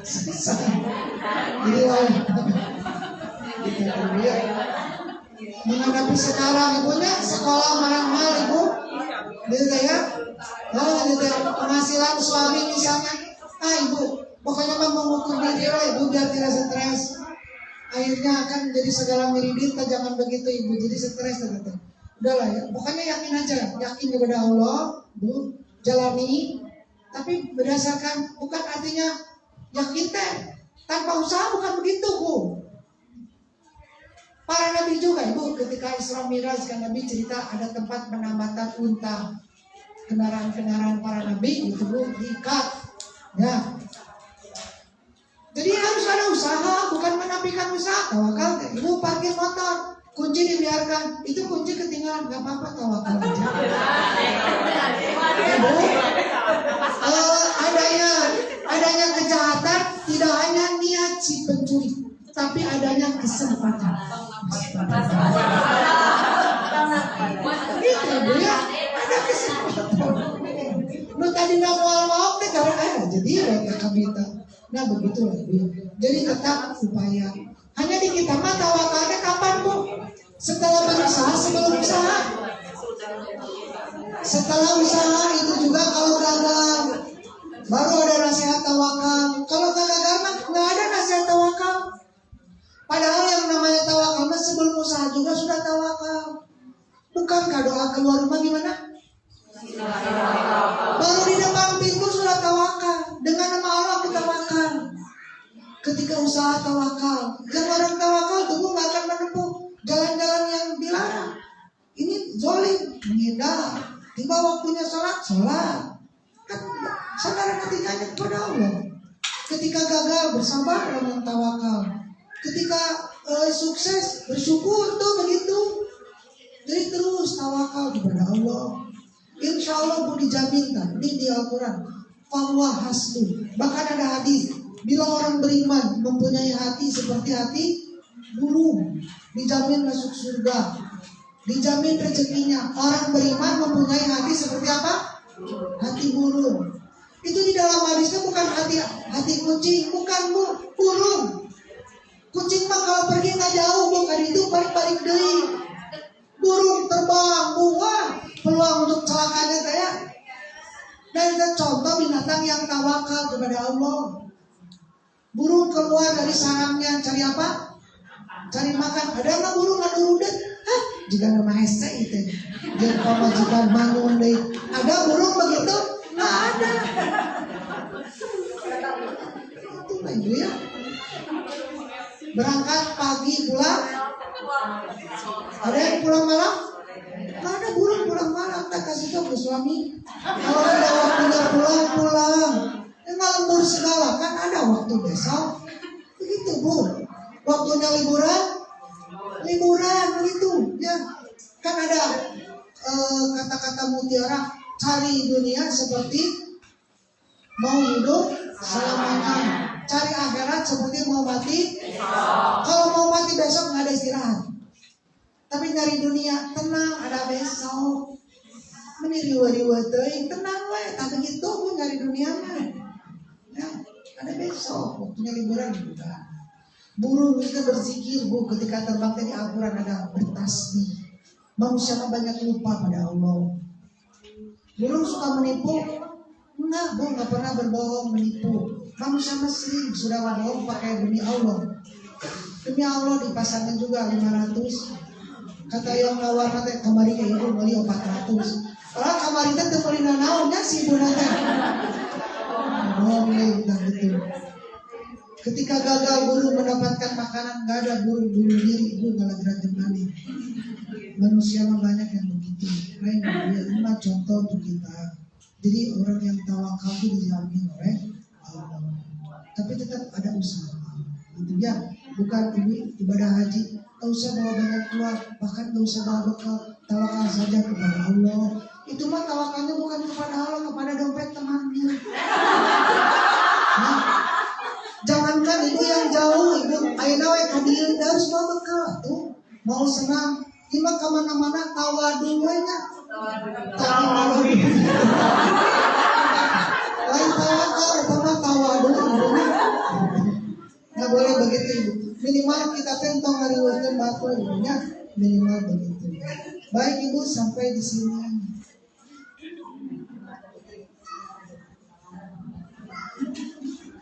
Susah. Jadi menghadapi sekarang ibunya sekolah mahal Ibu, gitu ya. Gitu penghasilan suami misalnya, Ibu pokoknya mah mengukur diri lah Ibu biar tidak stres. Akhirnya akan menjadi segala miridit, jangan begitu Ibu, jadi stres gitu. Udahlah ya, pokoknya yakin aja, yakin kepada Allah, Bu, jalani. Tapi berdasarkan, bukan artinya yakin teh tanpa usaha, bukan begitu Bu. Para nabi juga Ibu, ketika Isra Mi'raj kan Nabi cerita ada tempat penambatan unta, kendaraan-kendaraan para nabi itu Bu diikat, ya. Jadi harus ada usaha, bukan menafikan usaha. Tawakal, Ibu parkir motor, kunci dibiarkan, itu kunci ketinggalan, nggak apa-apa, tawakal aja. Ibu, adanya kejahatan tidak hanya niat si pencuri, tapi adanya kesempatan. Gitu Bu ya, ada kesempatan. Lu tadi nggak mau deh karena jadi ya kabita. Nah begitulah Bu. Jadi tetap upaya. Hanya di kita mah tawakalnya kapan Bu? Setelah berusaha, sebelum usaha. Setelah usaha itu juga kalau gagal, baru ada nasihat tawakal. Kalau gagal mah nggak ada nasihat tawakal. Padahal yang namanya tawakal mah sebelum usaha juga sudah tawakal. Bukankah doa keluar rumah gimana? Baru di depan pintu sudah tawakal. Dengan nama Allah aku tawakal. Ketika usaha tawakal, yang orang tawakal tubuh nggak akan menempuh jalan-jalan yang dilarang. Ini zolim, menghindar. Tiba waktunya sholat. Kan saudara ketiganya kepada Allah. Ketika gagal bersabar dengan tawakal. Ketika sukses bersyukur tuh begitu. Jadi terus tawakal kepada Allah. Insya Allah Bu dijaminkan di Al-Quran. Fawwah hasbu. Bahkan ada hadis, bila orang beriman mempunyai hati seperti hati burung, dijamin masuk surga, dijamin rezekinya. Orang beriman mempunyai hati seperti apa? Hati burung. Itu di dalam hadisnya bukan hati kucing, bukan Bu, burung. Kucing mah kalau pergi nggak jauh Bu, kan itu balik-balik deui. Burung terbang, buah, peluang untuk celakanya kayak. Dan itu contoh binatang yang tawakal kepada Allah. Burung keluar dari sarangnya cari apa? Cari makan. Ada nggak burung nggak nurudet? Jika nama hese itu, jangan pamajikan bangun deh. Ada burung begitu? Nggak ada. Itu lah Ibu ya. Berangkat pagi pulang. Ada yang pulang malam? Nggak ada burung pulang malam. Tak kasih tahu ke suami. Kalau ada waktunya pulang. Nggak lembur segala, kan ada waktu besok. Begitu Bu. Waktunya liburan begitu ya. Kan ada kata-kata mutiara, cari dunia seperti mau hidup selamanya, cari akhirat seperti mau mati. Kalau mau mati besok nggak ada istirahat. Tapi nyari dunia tenang, ada besok. Meniriwa-riwa teuing tenang we, tapi gitu Bu nyari dunia mah. Ya, ada besok waktunya liburan juga. Burung itu berzikir Bu, ketika terbang tadi Al-Quran ada bertasbih. Manusia banyak lupa pada Allah. Burung suka menipu? Enggak, Bu, nggak pernah berbohong menipu. Manusia sering sudah berbohong pakai demi Allah. Demi Allah dipasangin juga 500. Kata yang nawar teh kamari ke ibu beli 400. Orang kamari teh teu beli naonnya si ibu teh. Boleh dan betul. Ketika gagal burung mendapatkan makanan, nggak ada burung bunuh diri, ibu nggak gerak balik. Manusia mah banyak yang begitu. Lain dia ini contoh untuk kita. Jadi orang yang tawakal itu dijamin oleh Allah. Tapi tetap ada usaha. Gitu ya. Bukan ini ibadah haji, tak usah bawa banyak keluar, bahkan tak usah bawa bekal, tawakal saja kepada Allah. Itu mah tawakalnya bukan kepada Allah, kepada dompet temannya. Nah, jangankan ibu yang jauh, ibu ayeuna we ka dieu harus bawa bekal tuh. Mau senang, ini mah kemana-mana tawadu we nya. Tawadu. Lain tawakal, itu mah tawadu. Nggak boleh begitu ibu. Minimal kita tentang ngariweukeun batu ibunya, minimal begitu. Baik ibu, sampai di sini.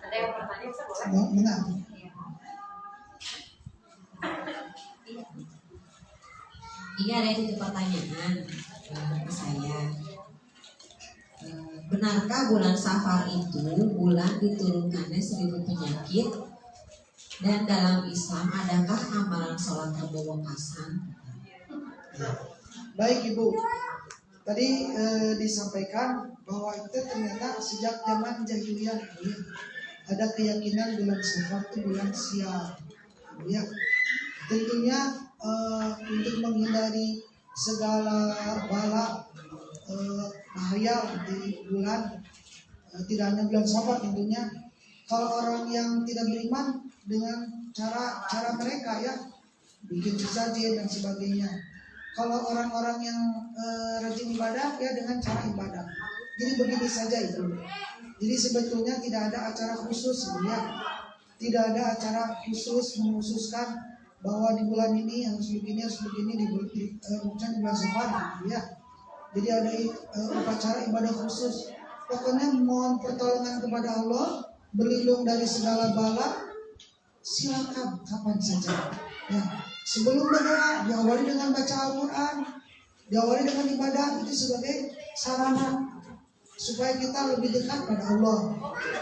Ada yang bertanya, boleh?
Oh, benar.
Ini ada titik pertanyaan ke saya. Benarkah bulan Safar itu bulan diturunkannya 1000 penyakit? Dan dalam Islam adakah amalan sholat kebawakasan?
Baik ibu, tadi disampaikan bahwa itu ternyata sejak zaman jahiliyah ada keyakinan bulan Safar itu bulan sial, ya. Tentunya untuk menghindari segala bala bahaya di bulan tidak hanya bulan Safar tentunya. Kalau orang yang tidak beriman dengan cara mereka ya bikin sesajen dan sebagainya. Kalau orang-orang yang rajin ibadah ya dengan cara ibadah. Jadi begini saja itu. Jadi sebetulnya tidak ada acara khusus ya. Tidak ada acara khusus mengkhususkan bahwa di bulan ini harus begini di bulan Safar ya. Jadi ada upacara ibadah khusus. Pokoknya mohon pertolongan kepada Allah, berlindung dari segala bala, silakan kapan saja. Ya, sebelum berdoa diawali dengan baca Al-Quran, diawali dengan ibadah itu sebagai sarana supaya kita lebih dekat pada Allah.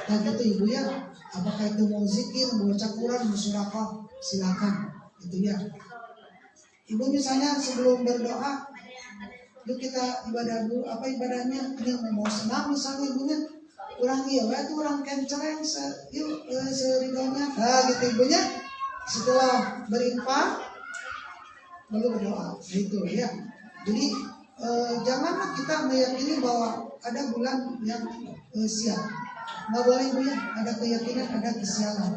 Nah gitu ibu ya. Apakah itu mau zikir, mau baca Quran, mau sedekah, silakan. Itu ya. Ibu misalnya sebelum berdoa, yuk kita ibadah dulu. Apa ibadahnya? Ini mau senang misalnya ibunya. Kurang iya, itu orang kencereng, yuk seridhonya. Nah gitu ibunya. Setelah berinfak lalu berdoa, itu ya. Jadi janganlah kita meyakini bahwa ada bulan yang sial. Nggak boleh ibu ya, ada keyakinan ada kesialan.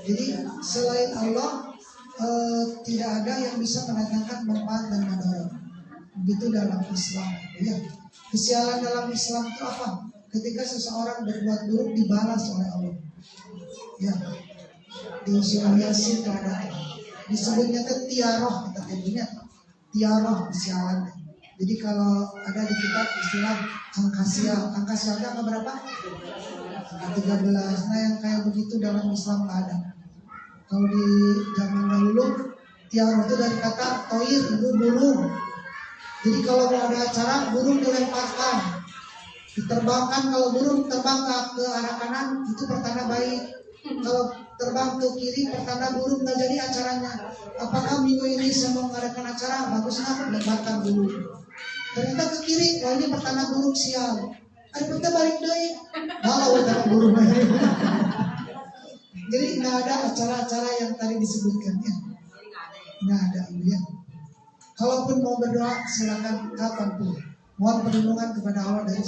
Jadi selain Allah tidak ada yang bisa mendatangkan manfaat dan madarat. Begitu dalam Islam ya. Kesialan dalam Islam itu apa? Ketika seseorang berbuat buruk dibalas oleh Allah. Ya. Di surah Yasin ada disebutnya tiaroh, kita tahunya tiaroh kesialan. Jadi kalau ada di kitab istilah angka sial itu angka berapa? Angka 13. Nah yang kayak begitu dalam Islam nggak ada. Kalau di zaman dahulu tiaroh itu dari kata toir, itu burung. Jadi kalau mau ada acara burung dilemparkan, diterbangkan. Kalau burung terbang ke arah kanan itu pertanda baik. Kalau terbang ke kiri pertanda burung nggak jadi acaranya. Apakah minggu ini saya mau mengadakan acara? Bagusnya lemparkan dulu. Ternyata ke kiri, oh ini pertanda burung sial. Ayo kita balik deh. Kalau pertanda burung. Jadi nggak ada acara-acara yang tadi disebutkan ya. Nggak ada ya. Kalaupun mau berdoa silakan kapanpun. Mohon perlindungan kepada Allah dari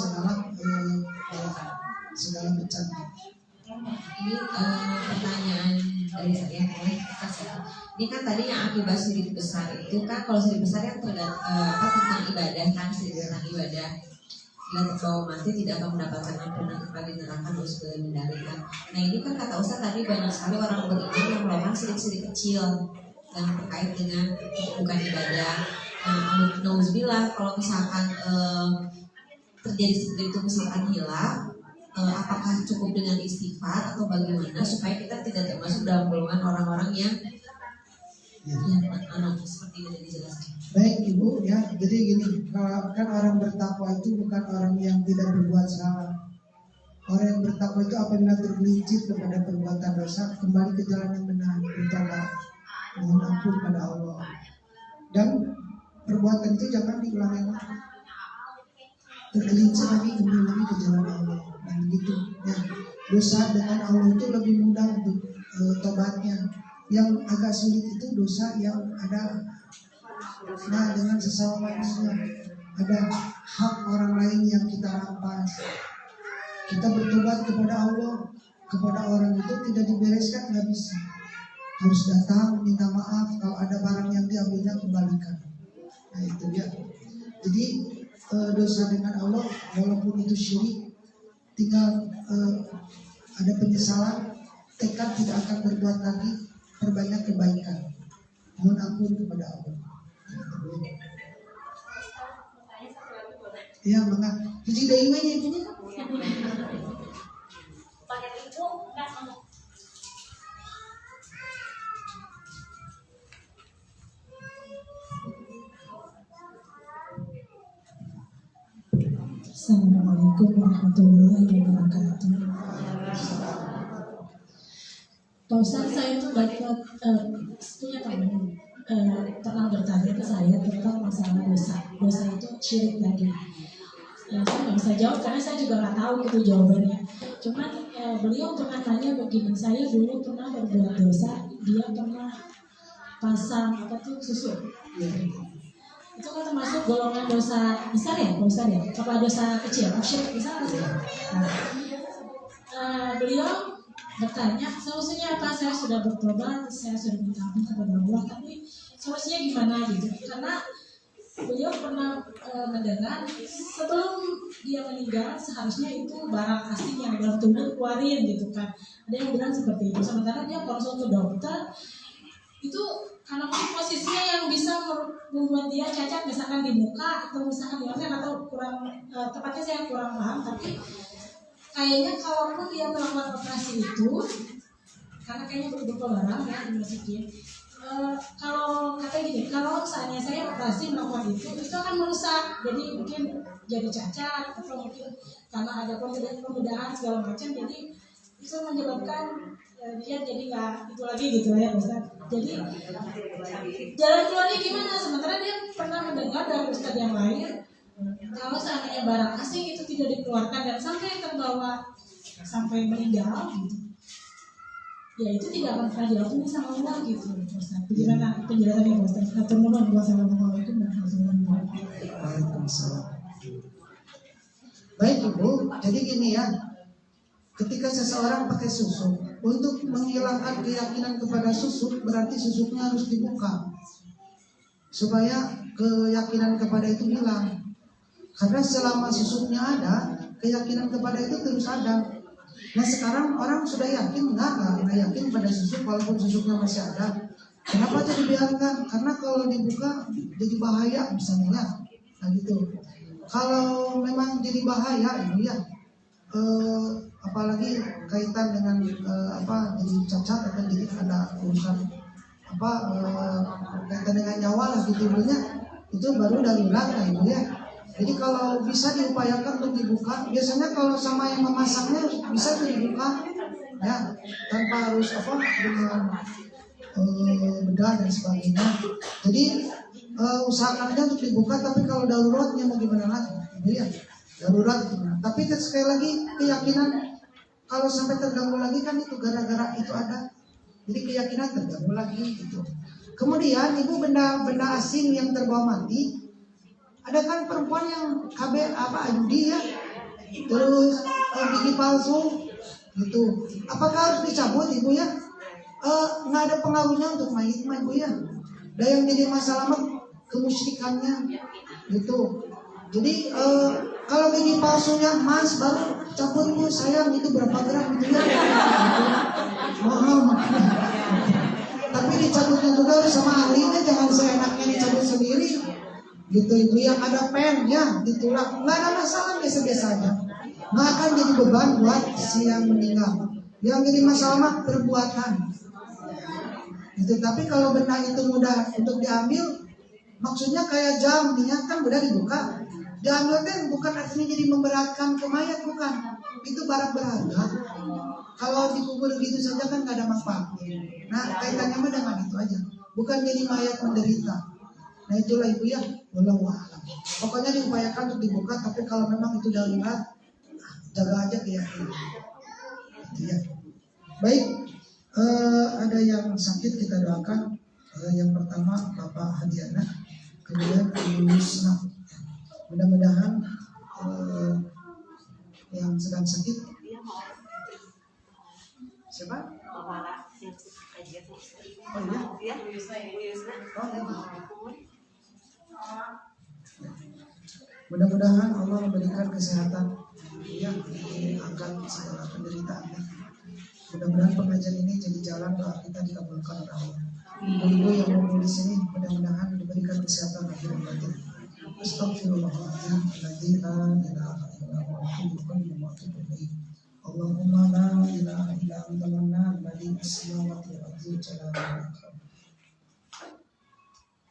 segala bencana.
Ini pertanyaan dari saya oleh kasih. Ini kan tadi yang akibat syirik besar itu kan, kalau syirik besar yang tentang ibadah kan, syirik tentang ibadah. Bila terbawa mati tidak akan mendapatkan ampunan kepada neraka terus menderita. Nah ini kan kata Ustaz tadi banyak sekali orang beriman yang melakukan syirik-syirik kecil yang terkait dengan bukan ibadah. Nauzubillah kalau misalkan terjadi seperti itu misalkan hilang, apakah cukup dengan istighfar atau bagaimana supaya kita tidak termasuk dalam golongan orang-orang yang seperti yang dijelaskan.
Baik Ibu ya, jadi gini, kan orang bertakwa itu bukan orang yang tidak berbuat salah. Orang yang bertakwa itu apabila tergelincir kepada perbuatan dosa, kembali ke jalan yang benar, bertobat, mohon ampun pada Allah. Dan perbuatan itu jangan diulangi lagi. Tergelincir lagi, kembali lagi ke jalan Allah. Dan begitu ya, dosa dengan Allah itu lebih mudah untuk tobatnya. Yang agak sulit itu dosa yang ada dengan sesama manusia, ada hak orang lain yang kita rampas. Kita bertobat kepada Allah, kepada orang itu tidak dibereskan, nggak bisa. Harus datang minta maaf, kalau ada barang yang diambilnya kembalikan. Nah itu dia. Jadi dosa dengan Allah walaupun itu syirik, tinggal ada penyesalan, tekad tidak akan berbuat lagi, perbanyak kebaikan, mohon ampun kepada Allah. Ya, maka jadi dari mana itu?
Assalamualaikum warahmatullahi wabarakatuh. Pak Ustaz, saya itu dapat punya teman pernah bertanya ke saya tentang masalah dosa. Dosa itu syirik tadi. Saya nggak bisa jawab karena saya juga nggak tahu gitu jawabannya. Cuman beliau pernah tanya begini, saya dulu pernah berbuat dosa, dia pernah pasang susu. Itu kan termasuk golongan dosa besar ya, Pak Ustaz ya? Apa dosa kecil? Syirik besar sih? Beliau bertanya, solusinya apa? Saya sudah bertobat, saya sudah minta ampun kepada Allah, tapi solusinya gimana gitu? Karena beliau pernah mendengar sebelum dia meninggal seharusnya itu barang asing yang dalam tubuh keluarin gitu kan. Ada yang bilang seperti itu. Sementara dia konsul ke dokter itu karena posisinya yang bisa membuat dia cacat misalkan di muka atau misalkan di leher atau kurang tepatnya saya kurang paham, tapi kayaknya kalaupun dia melakukan operasi itu karena kayaknya berupa barang ya dimasukin, kalau katanya gini, kalau misalnya saya operasi melakukan itu akan merusak, jadi mungkin jadi cacat atau mungkin karena ada pembedahan segala macam, jadi itu menyebabkan dia jadi nggak itu lagi gitu ya Ustaz. Jadi jalan keluarnya gimana? Sementara dia pernah mendengar dari Ustaz yang lain kalau seandainya barang asing itu tidak dikeluarkan dan sampai terbawa sampai meninggal gitu, ya itu tidak akan pernah diampuni sama Allah gitu Ustaz. Bagaimana penjelasannya Ustaz? Assalamualaikum warahmatullahi wabarakatuh.
Waalaikumsalam. Baik Ibu, jadi gini ya, ketika seseorang pakai susuk, untuk menghilangkan keyakinan kepada susuk, berarti susuknya harus dibuka supaya keyakinan kepada itu hilang. Karena selama susuknya ada, keyakinan kepada itu terus ada. Nah sekarang orang sudah yakin, enggak yakin pada susuk walaupun susuknya masih ada. Kenapa jadi dibiarkan? Karena kalau dibuka jadi bahaya misalnya. Nah gitu. Kalau memang jadi bahaya itu ya, apalagi kaitan dengan jadi cacat atau jadi ada urusan kaitan dengan nyawa lah gitu itu baru darurat lah itu ya. Jadi kalau bisa diupayakan untuk dibuka, biasanya kalau sama yang memasangnya bisa dibuka ya, tanpa harus dengan bedah dan sebagainya. Jadi usahakan aja untuk dibuka, tapi kalau daruratnya mau gimana lagi gitu ya, darurat gimana. Tapi sekali lagi keyakinan kalau sampai terganggu lagi kan itu gara-gara itu ada, jadi keyakinan terganggu lagi gitu. Kemudian ibu benda asing yang terbawa mati, ada kan perempuan yang judi ya, terus gigi palsu gitu. Apakah harus dicabut ibu ya? Nggak ada pengaruhnya untuk mayit ibu ya. Dan yang jadi masalah kemusyrikannya gitu. Jadi kalau gigi palsunya Mas baru cabut bu, sayang itu berapa gram gitu ya, gitu. Mahal makanya. Tapi dicabutnya juga harus sama ahlinya, jangan seenaknya dicabut sendiri. gitu ibu yang ada pen ya ditulak, nggak ada masalah, biasa-biasa aja, nggak akan jadi beban buat si yang meninggal. Yang jadi masalah perbuatan itu. Tapi kalau benda itu mudah untuk diambil, maksudnya kayak jam nih ya, kan mudah dibuka, diambil teh bukan artinya jadi memberatkan ke mayat, bukan, itu barang berharga. Kalau dikubur gitu saja kan gak ada manfaat. Nah kaitannya mah dengan itu aja, bukan jadi mayat menderita. Nah itulah ibu ya, wallahu a'lam. Pokoknya diupayakan untuk dibuka, tapi kalau memang itu darurat, jaga aja keyakinan. Gitu ya. Baik, ada yang sakit kita doakan. Yang pertama Bapak Hadiana, kemudian Ibu Yusna. Mudah-mudahan yang sedang sakit. Siapa? Oh iya? Mudah-mudahan Allah memberikan kesehatan yang diangkat segala penderitaannya. Mudah-mudahan pengajian ini jadi jalan doa kita dikabulkan oleh Allah. Ibu-ibu yang mau di sini mudah-mudahan diberikan kesehatan lahir dan batin. Astagfirullahaladzim. La ilaha illa huwa Allahumma la ilaha illa anta al-mannan badi'us samawati wal ardi jalal.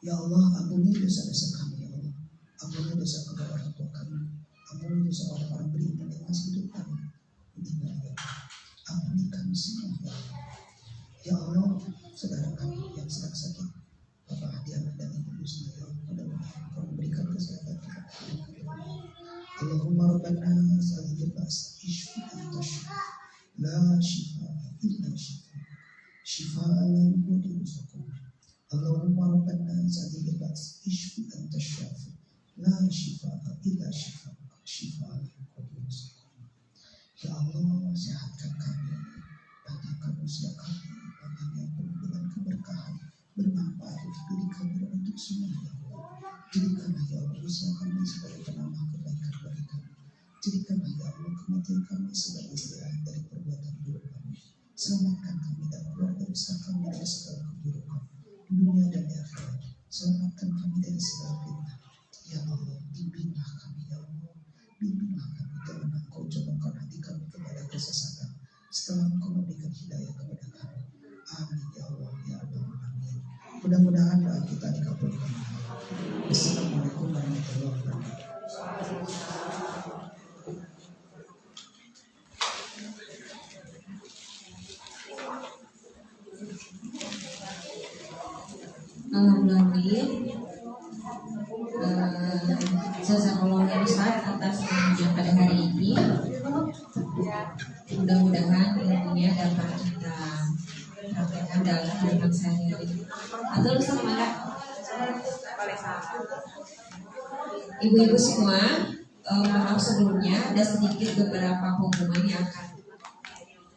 Ya Allah, ampuni dosa-dosa kami ya Allah. Ampuni dosa kedua orang tua kami. Ampuni dosa orang-orang beriman yang masih hidup kami. Ampuni kami semua ya Allah. Ya Allah, saudara kami yang sedang sakit, Bapak Hadiana dan Ibu Yusna, ya Allah, mudah-mudahan Kau memberikan kesehatan kepada kami. Allahumma rabbana sa'alil bas ishfi anta shifa la shifa illa shifa shifa'an la yughadiru saqama. Allahumma rabbana sa'alil bas ishfi anta shafi la shifa illa shifa shifa'an la yughadiru saqama. Ya Allah, sehatkan kami, datangkan usia kami, datang yang penuh dengan keberkahan, bermanfaat untuk diri kami dan untuk semua ya Allah. Jadikanlah ya Allah usia kami sebagai penambah kebaikan bagi kami. Jadikanlah ya Allah kematian kami sebagai istirahat dari perbuatan buruk kami. Selamatkan kami dan keluarga besar kami dari segala keburukan dunia dan di akhirat. Selamatkan kami dari segala fitnah. Ya Allah, bimbinglah kami ya Allah. Bimbinglah kami karena Engkau condongkan hati kami kepada kesesatan setelah Engkau memberikan hidayah kepada kami. Amin ya Allah ya Rabbal alamin. Mudah-mudahan doa kita dikabulkan. Assalamualaikum warahmatullahi wabarakatuh.
Alhamdulillah. Jazakallahu Ustaz atas pengajian pada hari ini. Mudah-mudahan ilmunya dapat kita praktekkan dalam kehidupan sehari-hari. Atau sama ibu-ibu semua, maaf sebelumnya ada sedikit beberapa pengumuman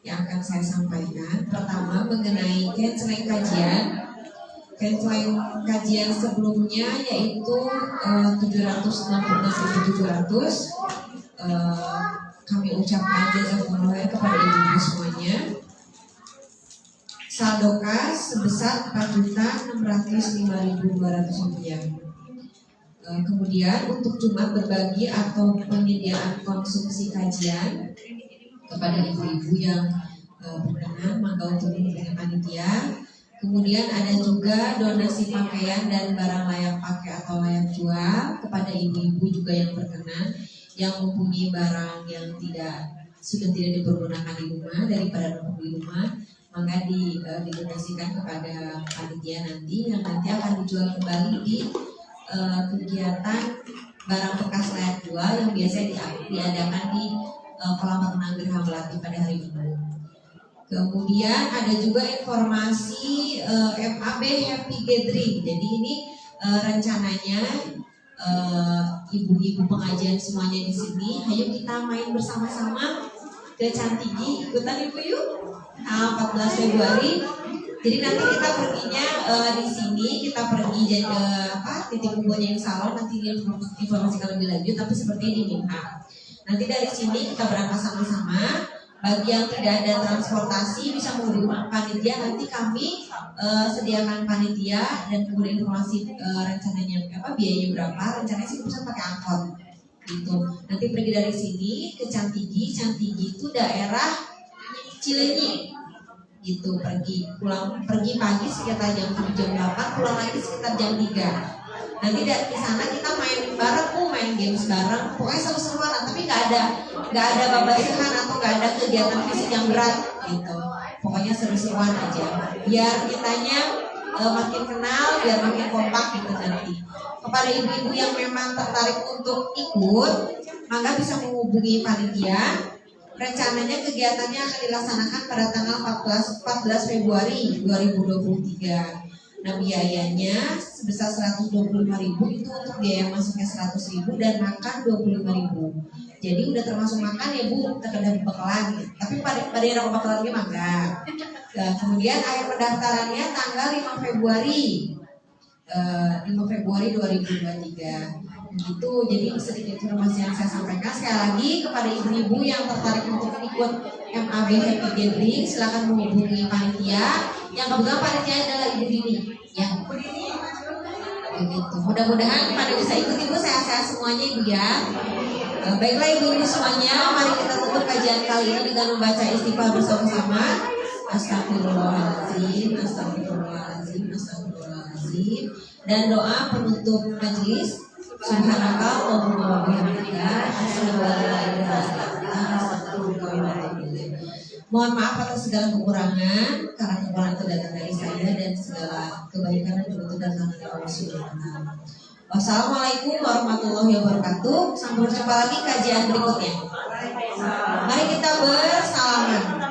yang akan saya sampaikan. Pertama mengenai canceling kajian. Canceling kajian sebelumnya yaitu 766.700. Kami ucapkan jazakumullah kepada ibu-ibu semuanya. Saldo kas sebesar 4.605.200 rupiah. Kemudian untuk Jumat berbagi atau penyediaan konsumsi kajian kepada ibu-ibu yang berkenan, maka untuk dengan panitia. Kemudian ada juga donasi pakaian dan barang layak pakai atau layak jual kepada ibu-ibu juga yang berkenan, yang mempunyai barang yang sudah tidak dipergunakan di rumah daripada numpuk di rumah, maka didonasikan kepada panitia nanti yang nanti akan dijual kembali di kegiatan barang bekas layak jual yang biasanya diadakan di kolam renang Gerham Melati pada hari Minggu. Kemudian ada juga informasi MAB Happy Gathering. Jadi ini rencananya ibu-ibu pengajian semuanya di sini, ayo kita main bersama-sama ke Cantigi, ikutan ibu yuk. 14 Februari. Jadi nanti kita perginya di sini, kita pergi jadi titik kumpulnya yang salon, nanti informasikan lebih lanjut. Tapi seperti ini nih, nanti dari sini kita berangkat sama-sama. Bagi yang tidak ada transportasi bisa menghubungi panitia, nanti kami sediakan panitia dan kemudian informasi rencananya biayanya berapa. Rencananya sih bisa pakai angkot gitu. Nanti pergi dari sini ke Cantigi itu daerah Cileunyi gitu, pergi pagi sekitar jam 7 jam 8, pulang lagi sekitar jam 3. Nanti di sana kita main bareng, main games bareng, pokoknya seru-seruan, tapi nggak ada babasihan atau nggak ada kegiatan fisik yang berat gitu. Pokoknya seru-seruan aja, biar kitanya makin kenal, biar makin kompak gitu nanti. Kepada ibu-ibu yang memang tertarik untuk ikut, maka bisa menghubungi panitia. Rencananya kegiatannya akan dilaksanakan pada tanggal 14 Februari 2023. Nah, biayanya sebesar 125.000 itu untuk biaya masuknya 100.000 dan makan 25.000. Jadi udah termasuk makan ya Bu, terkadang bekalan. Tapi pada yang bekalannya mangga. Nah, kemudian akhir pendaftarannya tanggal 5 Februari 2023. Gitu, jadi sedikit informasi yang saya sampaikan. Sekali lagi kepada ibu-ibu yang tertarik untuk ikut MAB Happy Gathering, silakan menghubungi panitia. Yang kebetulan panitia adalah Ibu Dini, ya. Begitu. Mudah-mudahan pada bisa ikut Ibu, sehat-sehat semuanya Ibu ya. Baiklah Ibu-ibu semuanya, mari kita tutup kajian kali ini dengan membaca istighfar bersama-sama. Astagfirullahaladzim, astagfirullahaladzim, astagfirullahaladzim. Dan doa penutup majelis. Subhanallah wa bihamdika asyhadu an la ilaha illa anta astaghfiruka wa atubu ilaik. Mohon maaf atas segala kekurangan, karena kekurangan itu datang dari saya dan segala kebaikan itu datang dari Allah Subhanahu wa taala. Wassalamualaikum warahmatullahi wabarakatuh. Sampai berjumpa lagi kajian berikutnya. Mari kita bersalaman.